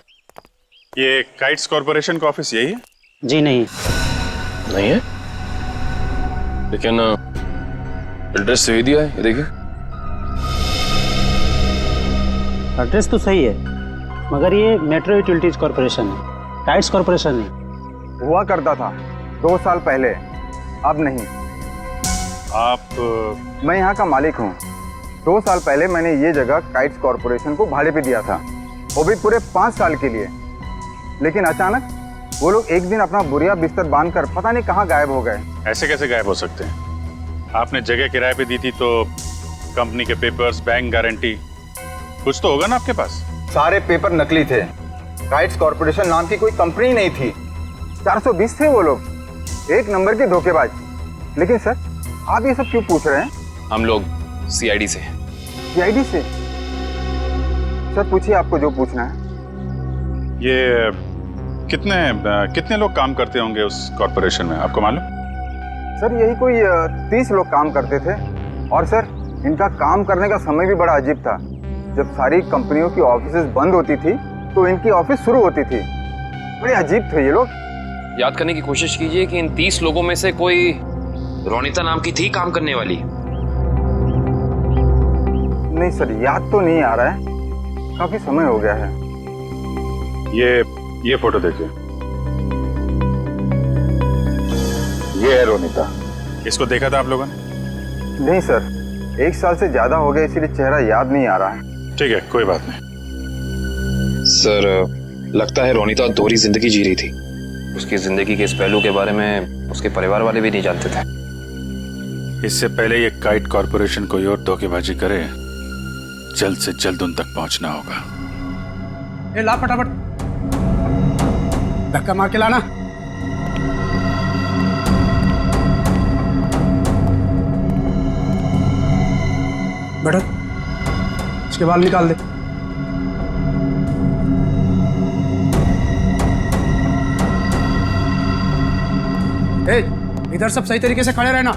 ये काइट्स कॉर्पोरेशन का ऑफिस यही है? जी नहीं है, लेकिन एड्रेस सही दिया है, ये देखिए। एड्रेस तो सही है, मगर ये मेट्रो यूटिलिटीज कॉरपोरेशन है, काइट्स कॉरपोरेशन नहीं। हुआ करता था 2 साल पहले, अब नहीं। आप मैं यहाँ का मालिक हूँ। 2 साल पहले मैंने ये जगह काइट्स कॉरपोरेशन को भाड़े पे दिया था, वो भी पूरे 5 साल के लिए। लेकिन अचानक वो लोग एक दिन अपना बोरिया बिस्तर बांधकर पता नहीं कहाँ गायब हो गए। ऐसे कैसे गायब हो सकते हैं? आपने जगह किराए पे दी थी तो कंपनी के पेपर्स, बैंक गारंटी, कुछ तो होगा ना आपके पास। सारे पेपर नकली थे। काइट्स कॉरपोरेशन नाम की कोई कंपनी नहीं थी। 420 थे वो लोग, 1 नंबर के धोखेबाज। लेकिन सर, आप ये सब क्यों पूछ रहे हैं? हम लोग सीआईडी से। सीआईडी से? सर पूछिए आपको जो पूछना है। ये कितने लोग काम करते होंगे उस कॉरपोरेशन में, आपको मालूम? सर यही कोई 30 लोग काम करते थे। और सर इनका काम करने का समय भी बड़ा अजीब था। जब सारी कंपनियों की ऑफिसेज बंद होती थी तो इनकी ऑफिस शुरू होती थी। बड़े अजीब थे ये लोग। याद करने की कोशिश कीजिए कि इन 30 लोगों में से कोई रोनिता नाम की थी काम करने वाली? नहीं सर, याद तो नहीं आ रहा है, काफी समय हो गया है। ये फोटो देखिए, ये है रोनिता। इसको देखा था आप लोगों ने? नहीं सर, 1 साल से ज्यादा हो गया, इसीलिए चेहरा याद नहीं आ रहा है। ठीक है, कोई बात नहीं। सर, लगता है रोनिता दोहरी जिंदगी जी रही थी। उसकी जिंदगी के इस पहलू के बारे में उसके परिवार वाले भी नहीं जानते थे। इससे पहले ये काइट कॉरपोरेशन कोई और धोखेबाजी करे, जल्द से जल्द उन तक पहुंचना होगा। ए ला फटाफट, धक्का मार के लाना। बैठो, इसके बाल निकाल दे। ए, इधर सब सही तरीके से खड़े रहना।